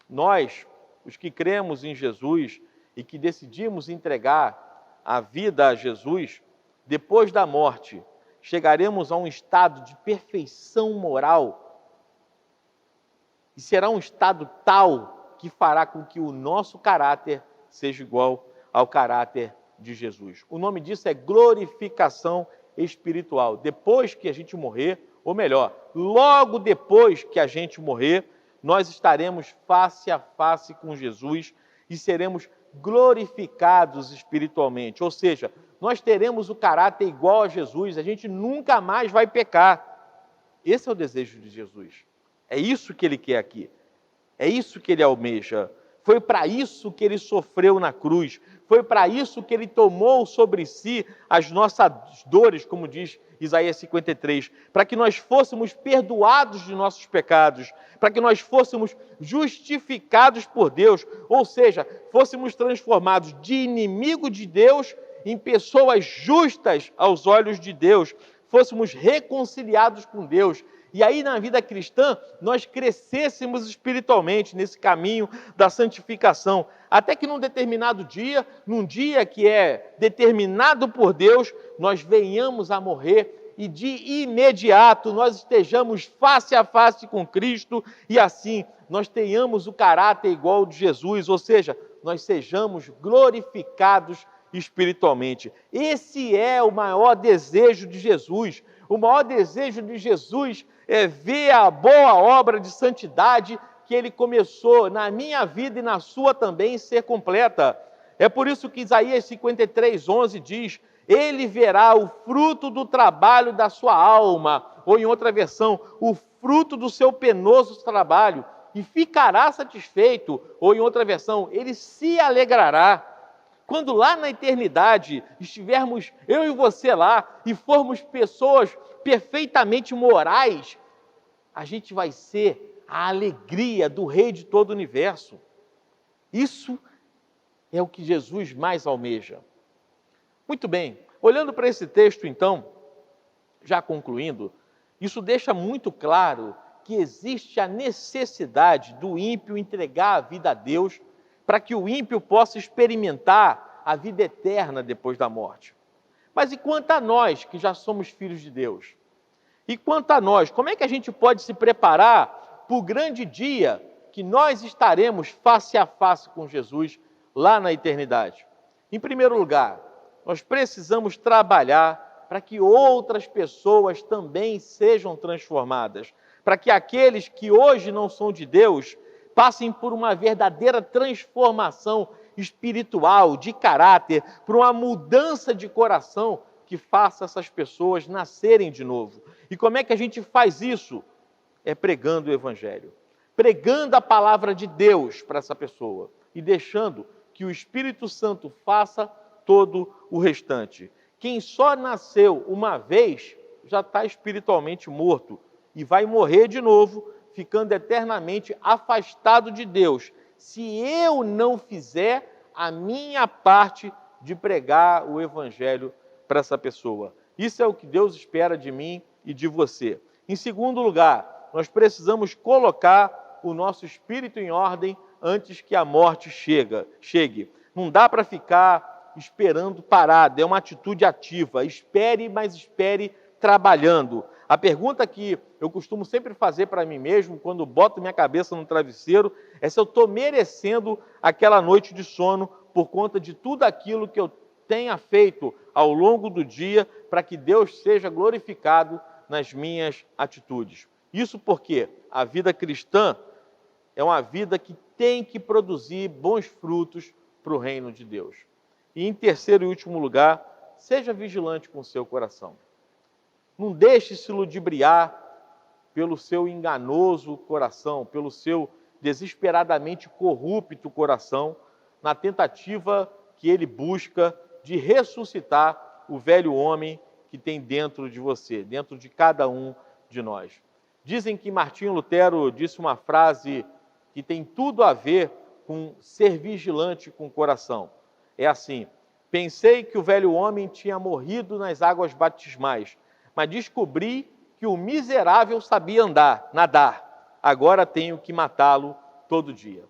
Nós, os que cremos em Jesus e que decidimos entregar a vida a Jesus, depois da morte, chegaremos a um estado de perfeição moral. E será um estado tal que fará com que o nosso caráter seja igual ao caráter de Jesus. O nome disso é glorificação espiritual. Depois que a gente morrer, ou melhor, logo depois que a gente morrer, nós estaremos face a face com Jesus e seremos glorificados espiritualmente. Ou seja, nós teremos o caráter igual a Jesus, a gente nunca mais vai pecar. Esse é o desejo de Jesus. É isso que ele quer aqui. É isso que ele almeja. Foi para isso que ele sofreu na cruz. Foi para isso que ele tomou sobre si as nossas dores, como diz Isaías 53, para que nós fôssemos perdoados de nossos pecados, para que nós fôssemos justificados por Deus, ou seja, fôssemos transformados de inimigo de Deus em pessoas justas aos olhos de Deus, fôssemos reconciliados com Deus. E aí, na vida cristã, nós crescêssemos espiritualmente nesse caminho da santificação, até que num determinado dia, num dia que é determinado por Deus, nós venhamos a morrer e de imediato nós estejamos face a face com Cristo e assim nós tenhamos o caráter igual ao de Jesus, ou seja, nós sejamos glorificados espiritualmente. Esse é o maior desejo de Jesus. O maior desejo de Jesus é ver a boa obra de santidade que Ele começou na minha vida e na sua também ser completa. É por isso que Isaías 53:11 diz: Ele verá o fruto do trabalho da sua alma, ou em outra versão, o fruto do seu penoso trabalho, e ficará satisfeito, ou em outra versão, Ele se alegrará. Quando lá na eternidade estivermos eu e você lá e formos pessoas perfeitamente morais, a gente vai ser a alegria do Rei de todo o universo. Isso é o que Jesus mais almeja. Muito bem, olhando para esse texto então, já concluindo, isso deixa muito claro que existe a necessidade do ímpio entregar a vida a Deus para que o ímpio possa experimentar a vida eterna depois da morte. Mas e quanto a nós que já somos filhos de Deus? E quanto a nós, como é que a gente pode se preparar para o grande dia que nós estaremos face a face com Jesus lá na eternidade? Em primeiro lugar, nós precisamos trabalhar para que outras pessoas também sejam transformadas, para que aqueles que hoje não são de Deus passem por uma verdadeira transformação espiritual, de caráter, por uma mudança de coração que faça essas pessoas nascerem de novo. E como é que a gente faz isso? É pregando o Evangelho, pregando a palavra de Deus para essa pessoa e deixando que o Espírito Santo faça todo o restante. Quem só nasceu uma vez já está espiritualmente morto e vai morrer de novo, ficando eternamente afastado de Deus, se eu não fizer a minha parte de pregar o Evangelho para essa pessoa. Isso é o que Deus espera de mim e de você. Em segundo lugar, nós precisamos colocar o nosso espírito em ordem antes que a morte chegue. Não dá para ficar esperando parado, é uma atitude ativa. Espere, mas espere trabalhando. A pergunta que eu costumo sempre fazer para mim mesmo, quando boto minha cabeça no travesseiro, é se eu estou merecendo aquela noite de sono por conta de tudo aquilo que eu tenha feito ao longo do dia para que Deus seja glorificado nas minhas atitudes. Isso porque a vida cristã é uma vida que tem que produzir bons frutos para o reino de Deus. E em terceiro e último lugar, seja vigilante com o seu coração. Não deixe se ludibriar pelo seu enganoso coração, pelo seu desesperadamente corrupto coração, na tentativa que ele busca de ressuscitar o velho homem que tem dentro de você, dentro de cada um de nós. Dizem que Martinho Lutero disse uma frase que tem tudo a ver com ser vigilante com o coração. É assim: pensei que o velho homem tinha morrido nas águas batismais, mas descobri que o miserável sabia nadar. Agora tenho que matá-lo todo dia.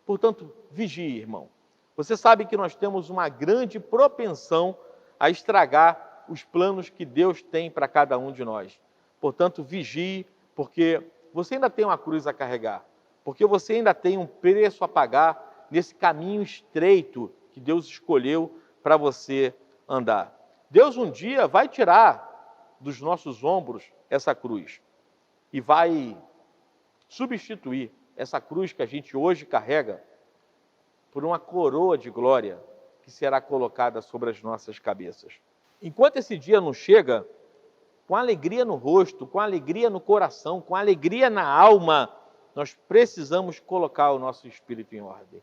Portanto, vigie, irmão. Você sabe que nós temos uma grande propensão a estragar os planos que Deus tem para cada um de nós. Portanto, vigie, porque você ainda tem uma cruz a carregar, porque você ainda tem um preço a pagar nesse caminho estreito que Deus escolheu para você andar. Deus um dia vai tirar dos nossos ombros essa cruz e vai substituir essa cruz que a gente hoje carrega por uma coroa de glória que será colocada sobre as nossas cabeças. Enquanto esse dia não chega, com alegria no rosto, com alegria no coração, com alegria na alma, nós precisamos colocar o nosso espírito em ordem.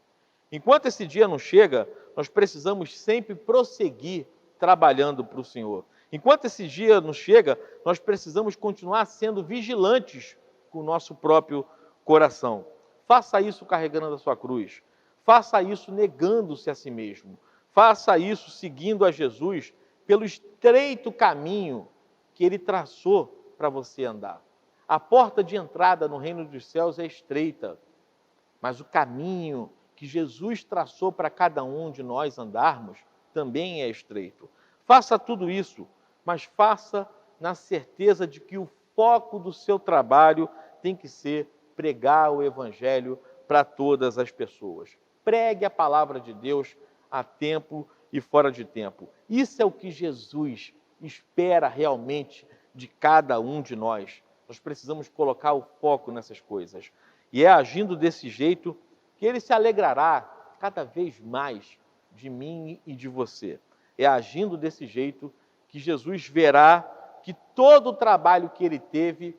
Enquanto esse dia não chega, nós precisamos sempre prosseguir trabalhando para o Senhor. Enquanto esse dia não chega, nós precisamos continuar sendo vigilantes com o nosso próprio coração. Faça isso carregando a sua cruz. Faça isso negando-se a si mesmo. Faça isso seguindo a Jesus pelo estreito caminho que Ele traçou para você andar. A porta de entrada no reino dos céus é estreita, mas o caminho que Jesus traçou para cada um de nós andarmos também é estreito. Faça tudo isso, mas faça na certeza de que o foco do seu trabalho tem que ser pregar o Evangelho para todas as pessoas. Pregue a palavra de Deus a tempo e fora de tempo. Isso é o que Jesus espera realmente de cada um de nós. Nós precisamos colocar o foco nessas coisas. E é agindo desse jeito que Ele se alegrará cada vez mais de mim e de você. É agindo desse jeito que Jesus verá que todo o trabalho que Ele teve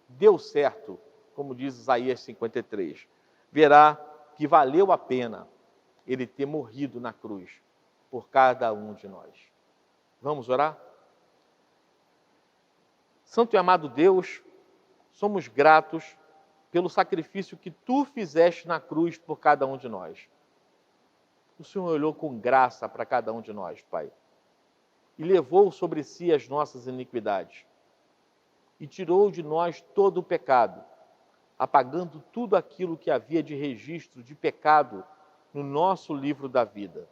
deu certo, como diz Isaías 53. Verá que valeu a pena Ele ter morrido na cruz por cada um de nós. Vamos orar? Santo e amado Deus, somos gratos pelo sacrifício que Tu fizeste na cruz por cada um de nós. O Senhor olhou com graça para cada um de nós, Pai, e levou sobre si as nossas iniquidades, e tirou de nós todo o pecado, apagando tudo aquilo que havia de registro de pecado no nosso livro da vida.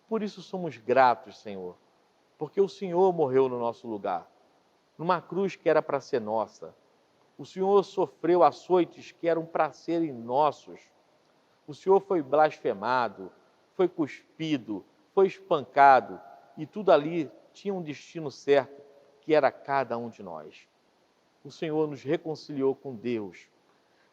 Por isso somos gratos, Senhor, porque o Senhor morreu no nosso lugar, numa cruz que era para ser nossa. O Senhor sofreu açoites que eram para serem nossos. O Senhor foi blasfemado, foi cuspido, foi espancado, e tudo ali tinha um destino certo, que era cada um de nós. O Senhor nos reconciliou com Deus.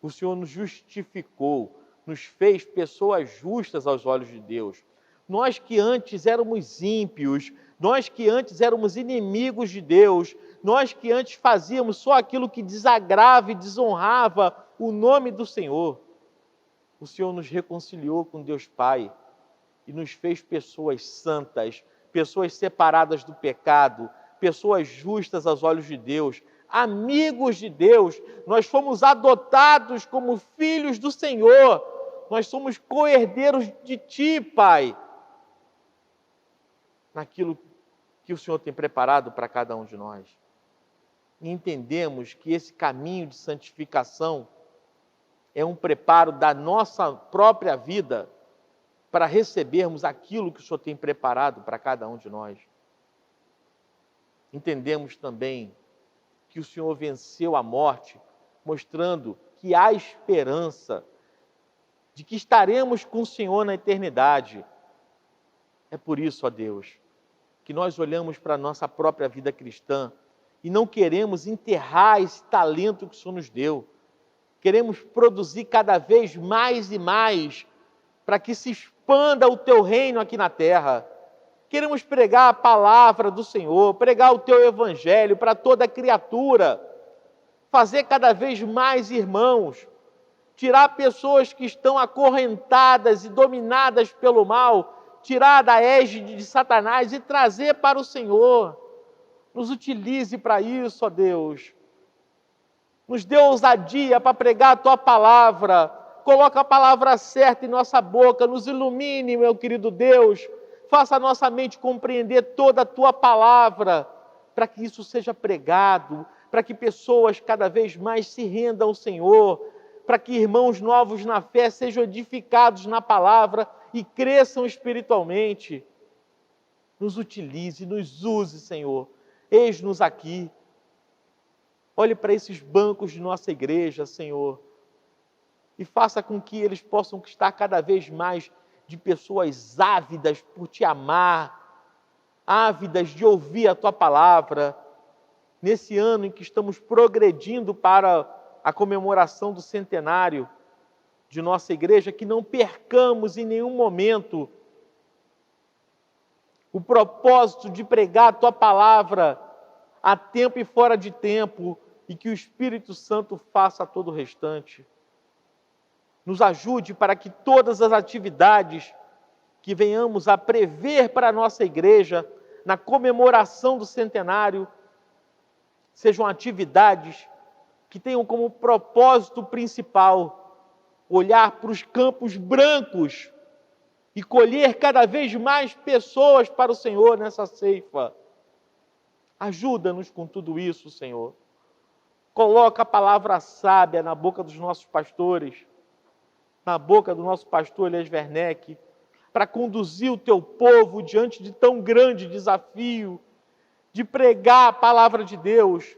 O Senhor nos justificou, nos fez pessoas justas aos olhos de Deus. Nós que antes éramos ímpios, nós que antes éramos inimigos de Deus, nós que antes fazíamos só aquilo que desagrava e desonrava o nome do Senhor, o Senhor nos reconciliou com Deus Pai e nos fez pessoas santas, pessoas separadas do pecado, pessoas justas aos olhos de Deus, amigos de Deus. Nós fomos adotados como filhos do Senhor, nós somos co-herdeiros de Ti, Pai, naquilo que o Senhor tem preparado para cada um de nós. E entendemos que esse caminho de santificação é um preparo da nossa própria vida para recebermos aquilo que o Senhor tem preparado para cada um de nós. Entendemos também que o Senhor venceu a morte, mostrando que há esperança de que estaremos com o Senhor na eternidade. É por isso, ó Deus, que nós olhamos para a nossa própria vida cristã e não queremos enterrar esse talento que o Senhor nos deu. Queremos produzir cada vez mais e mais para que se expanda o Teu reino aqui na terra. Queremos pregar a palavra do Senhor, pregar o Teu evangelho para toda criatura, fazer cada vez mais irmãos, tirar pessoas que estão acorrentadas e dominadas pelo mal, tirar da égide de Satanás e trazer para o Senhor. Nos utilize para isso, ó Deus. Nos dê ousadia para pregar a Tua palavra. Coloca a palavra certa em nossa boca. Nos ilumine, meu querido Deus. Faça a nossa mente compreender toda a Tua palavra, para que isso seja pregado, para que pessoas cada vez mais se rendam ao Senhor, para que irmãos novos na fé sejam edificados na palavra e cresçam espiritualmente. Nos utilize, nos use, Senhor. Eis-nos aqui. Olhe para esses bancos de nossa igreja, Senhor, e faça com que eles possam estar cada vez mais de pessoas ávidas por Te amar, ávidas de ouvir a Tua palavra. Nesse ano em que estamos progredindo para a comemoração do centenário de nossa igreja, que não percamos em nenhum momento o propósito de pregar a Tua palavra a tempo e fora de tempo, e que o Espírito Santo faça todo o restante. Nos ajude para que todas as atividades que venhamos a prever para a nossa igreja, na comemoração do centenário, sejam atividades que tenham como propósito principal olhar para os campos brancos e colher cada vez mais pessoas para o Senhor nessa ceifa. Ajuda-nos com tudo isso, Senhor. Coloca a palavra sábia na boca dos nossos pastores, na boca do nosso pastor Elias Werneck, para conduzir o Teu povo diante de tão grande desafio, de pregar a palavra de Deus,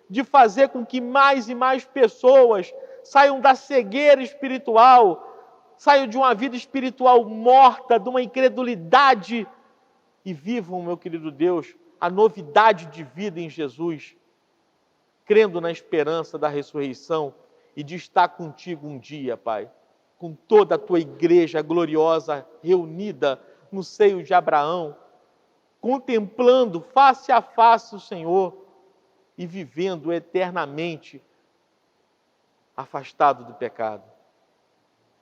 de fazer com que mais e mais pessoas saiam da cegueira espiritual, saiam de uma vida espiritual morta, de uma incredulidade e vivam, meu querido Deus, a novidade de vida em Jesus, crendo na esperança da ressurreição e de estar contigo um dia, Pai, com toda a tua igreja gloriosa reunida no seio de Abraão, contemplando face a face o Senhor e vivendo eternamente afastado do pecado.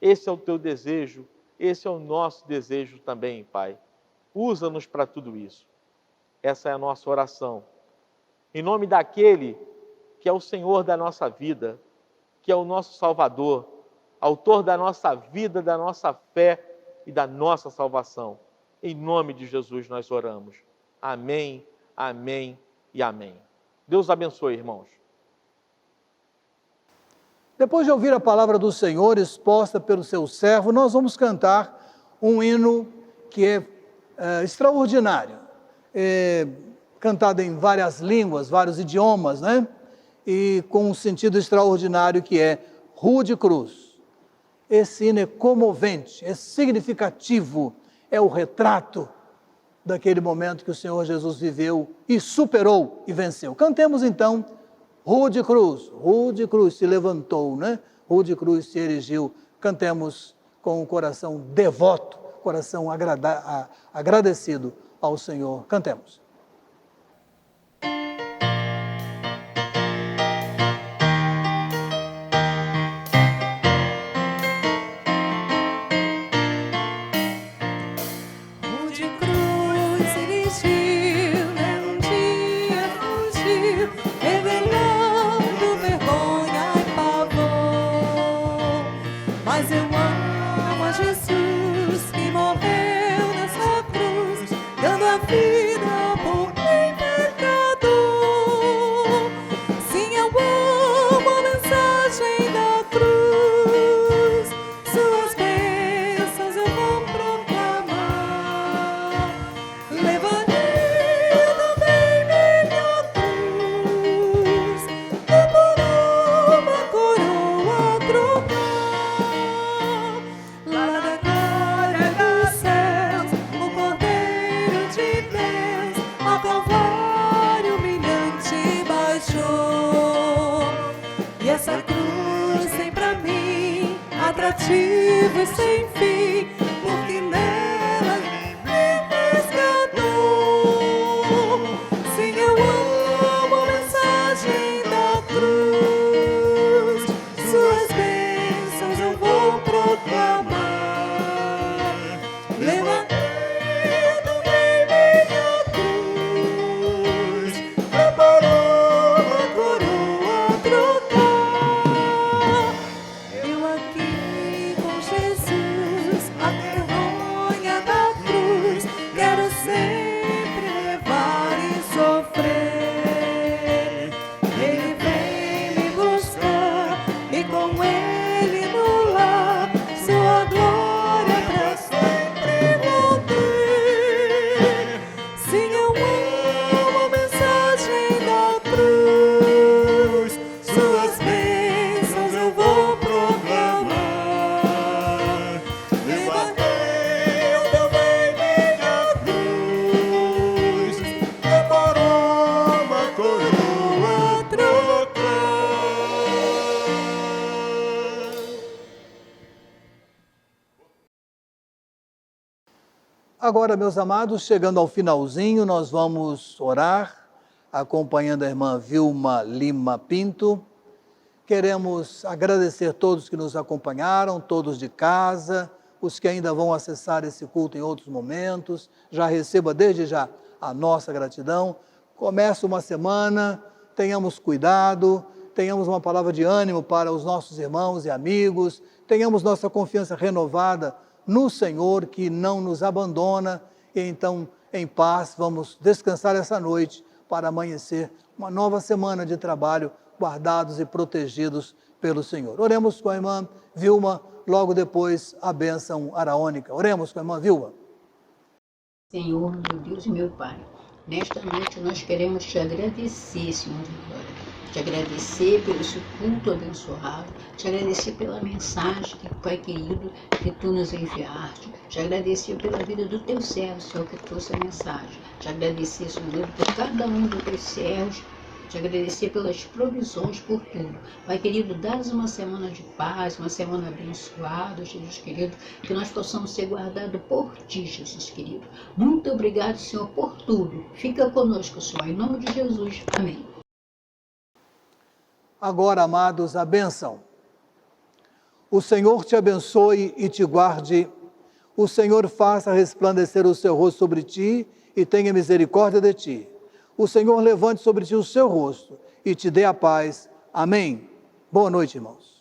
Esse é o teu desejo, esse é o nosso desejo também, Pai. Usa-nos para tudo isso. Essa é a nossa oração. Em nome daquele que é o Senhor da nossa vida, que é o nosso Salvador, autor da nossa vida, da nossa fé e da nossa salvação. Em nome de Jesus nós oramos. Amém, amém e amém. Deus abençoe, irmãos. Depois de ouvir a palavra do Senhor exposta pelo seu servo, nós vamos cantar um hino que é extraordinário, cantado em várias línguas, vários idiomas, né? E com um sentido extraordinário que é Rude Cruz. Esse hino é comovente, é significativo, é o retrato daquele momento que o Senhor Jesus viveu e superou e venceu. Cantemos então Rude Cruz se levantou, né? Rude Cruz se erigiu. Cantemos com o coração devoto, coração agradecido ao Senhor. Cantemos. Rude cruz erigiu, num dia fugiu, revelando vergonha e pavor. Mas eu amo a Jesus que morreu nessa cruz, dando a vida por mim, pecador. Sim, eu amo a mensagem da cruz, suas bênçãos eu vou proclamar. Levarei também minha cruz, e por uma coroa trocar. Lá da glória dos céus, o Cordeiro de Deus ao Calvário humilhante baixou. E essa cruz tem pra mim atrativo e sem fim, porque nela me resgatou. Sim, eu amo a mensagem da cruz, suas bênçãos eu vou proclamar. Levantei também minha cruz, preparou uma coroa a trocar. Eu aqui com Jesus, a vergonha da cruz, quero sempre levar e sofrer. Ele vem me buscar e com ele no lar, sua glória pra sempre vou ter. Sim, eu amo a mensagem da cruz, suas bênçãos eu vou proclamar. Levantei também minha cruz, preparou uma coroa a trocar. Agora, meus amados, chegando ao finalzinho, nós vamos orar, acompanhando a irmã Vilma Lima Pinto. Queremos agradecer todos que nos acompanharam, todos de casa, os que ainda vão acessar esse culto em outros momentos. Já receba desde já a nossa gratidão. Começa uma semana, tenhamos cuidado, tenhamos uma palavra de ânimo para os nossos irmãos e amigos, tenhamos nossa confiança renovada no Senhor, que não nos abandona, e então, em paz, vamos descansar essa noite para amanhecer uma nova semana de trabalho, guardados e protegidos pelo Senhor. Oremos com a irmã Vilma, logo depois a bênção araônica. Oremos com a irmã Vilma. Senhor, meu Deus e meu Pai, Nesta noite nós queremos te agradecer, Senhor de glória. Te agradecer pelo esse culto abençoado, te agradecer pela mensagem, Pai querido, que tu nos enviaste, te agradecer pela vida do teu servo, Senhor, que trouxe a mensagem, te agradecer, Senhor, por cada um dos teus servos, te agradecer pelas provisões, por tudo. Pai querido, dá-nos uma semana de paz, uma semana abençoada, Jesus querido, que nós possamos ser guardados por ti, Jesus querido. Muito obrigado, Senhor, por tudo. Fica conosco, Senhor, em nome de Jesus. Amém. Agora, amados, a bênção. O Senhor te abençoe e te guarde. O Senhor faça resplandecer o seu rosto sobre ti e tenha misericórdia de ti. O Senhor levante sobre ti o seu rosto e te dê a paz. Amém. Boa noite, irmãos.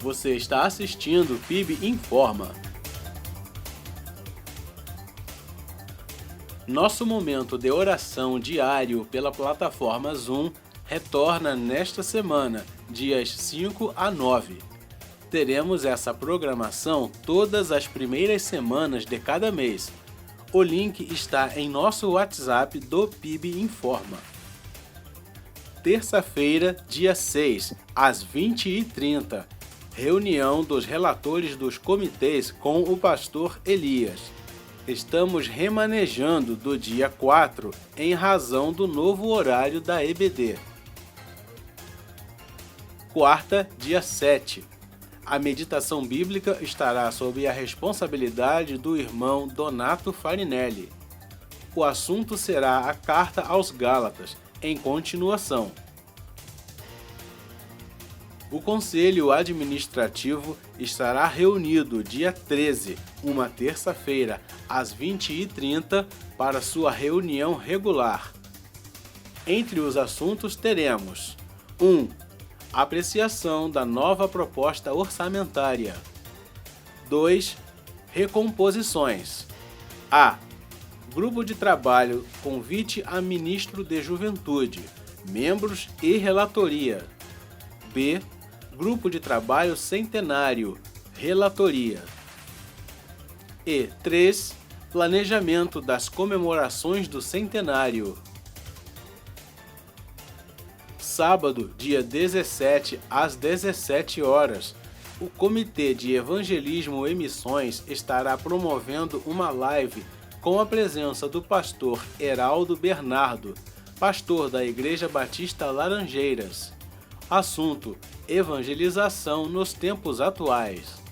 Você está assistindo PIB Informa. Nosso momento de oração diário pela plataforma Zoom retorna nesta semana, dias 5 a 9. Teremos essa programação todas as primeiras semanas de cada mês. O link está em nosso WhatsApp do PIB Informa. Terça-feira, dia 6, às 20h30. Reunião dos relatores dos comitês com o pastor Elias. Estamos remanejando do dia 4 em razão do novo horário da EBD. Quarta, dia 7. A meditação bíblica estará sob a responsabilidade do irmão Donato Farinelli. O assunto será a Carta aos Gálatas, em continuação. O Conselho Administrativo estará reunido dia 13, uma terça-feira, às 20h30, para sua reunião regular. Entre os assuntos teremos 1. Apreciação da nova proposta orçamentária. 2. Recomposições. A. Grupo de trabalho convite a ministro de Juventude, membros e relatoria. B. Grupo de trabalho centenário, relatoria. E 3. Planejamento das comemorações do centenário. Sábado, dia 17, às 17 horas, o Comitê de Evangelismo e Missões estará promovendo uma live com a presença do pastor Heraldo Bernardo, pastor da Igreja Batista Laranjeiras. Assunto: evangelização nos tempos atuais.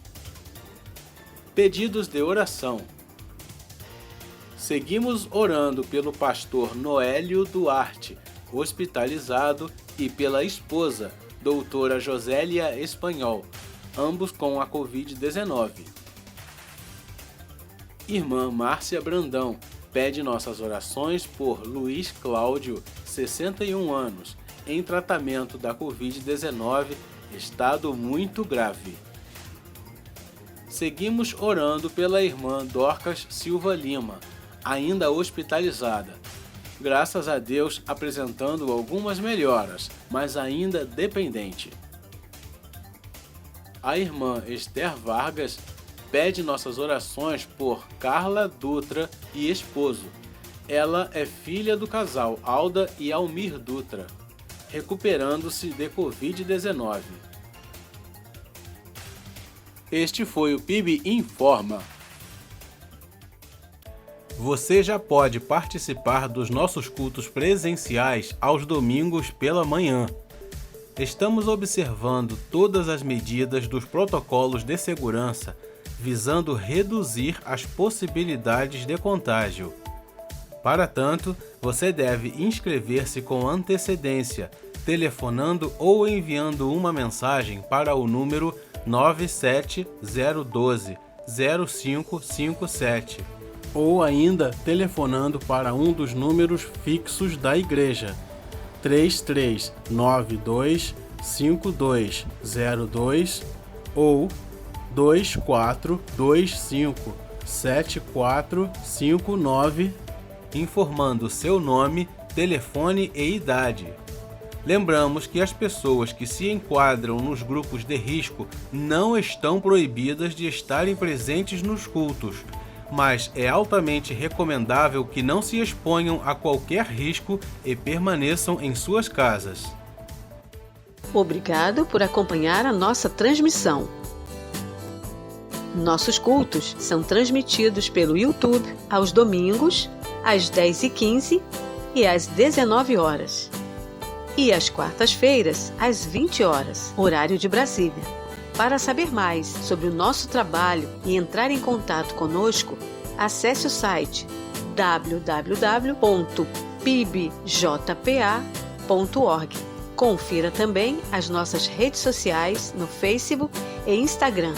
Pedidos de oração. Seguimos orando pelo pastor Noélio Duarte, hospitalizado, e pela esposa, doutora Josélia Espanhol, ambos com a Covid-19. Irmã Márcia Brandão pede nossas orações por Luiz Cláudio, 61 anos, em tratamento da Covid-19, estado muito grave. Seguimos orando pela irmã Dorcas Silva Lima, ainda hospitalizada. Graças a Deus apresentando algumas melhoras, mas ainda dependente. A irmã Esther Vargas pede nossas orações por Carla Dutra e esposo. Ela é filha do casal Alda e Almir Dutra, recuperando-se de Covid-19. Este foi o PIB Informa. Você já pode participar dos nossos cultos presenciais aos domingos pela manhã. Estamos observando todas as medidas dos protocolos de segurança, visando reduzir as possibilidades de contágio. Para tanto, você deve inscrever-se com antecedência, telefonando ou enviando uma mensagem para o número 97012-0557, ou ainda telefonando para um dos números fixos da igreja, 3392-5202 ou 2425-7459, informando seu nome, telefone e idade. Lembramos que as pessoas que se enquadram nos grupos de risco não estão proibidas de estarem presentes nos cultos, mas é altamente recomendável que não se exponham a qualquer risco e permaneçam em suas casas. Obrigado por acompanhar a nossa transmissão. Nossos cultos são transmitidos pelo YouTube aos domingos, às 10h15 e às 19 horas. E às quartas-feiras, às 20 horas, horário de Brasília. Para saber mais sobre o nosso trabalho e entrar em contato conosco, acesse o site www.pibjpa.org. Confira também as nossas redes sociais no Facebook e Instagram.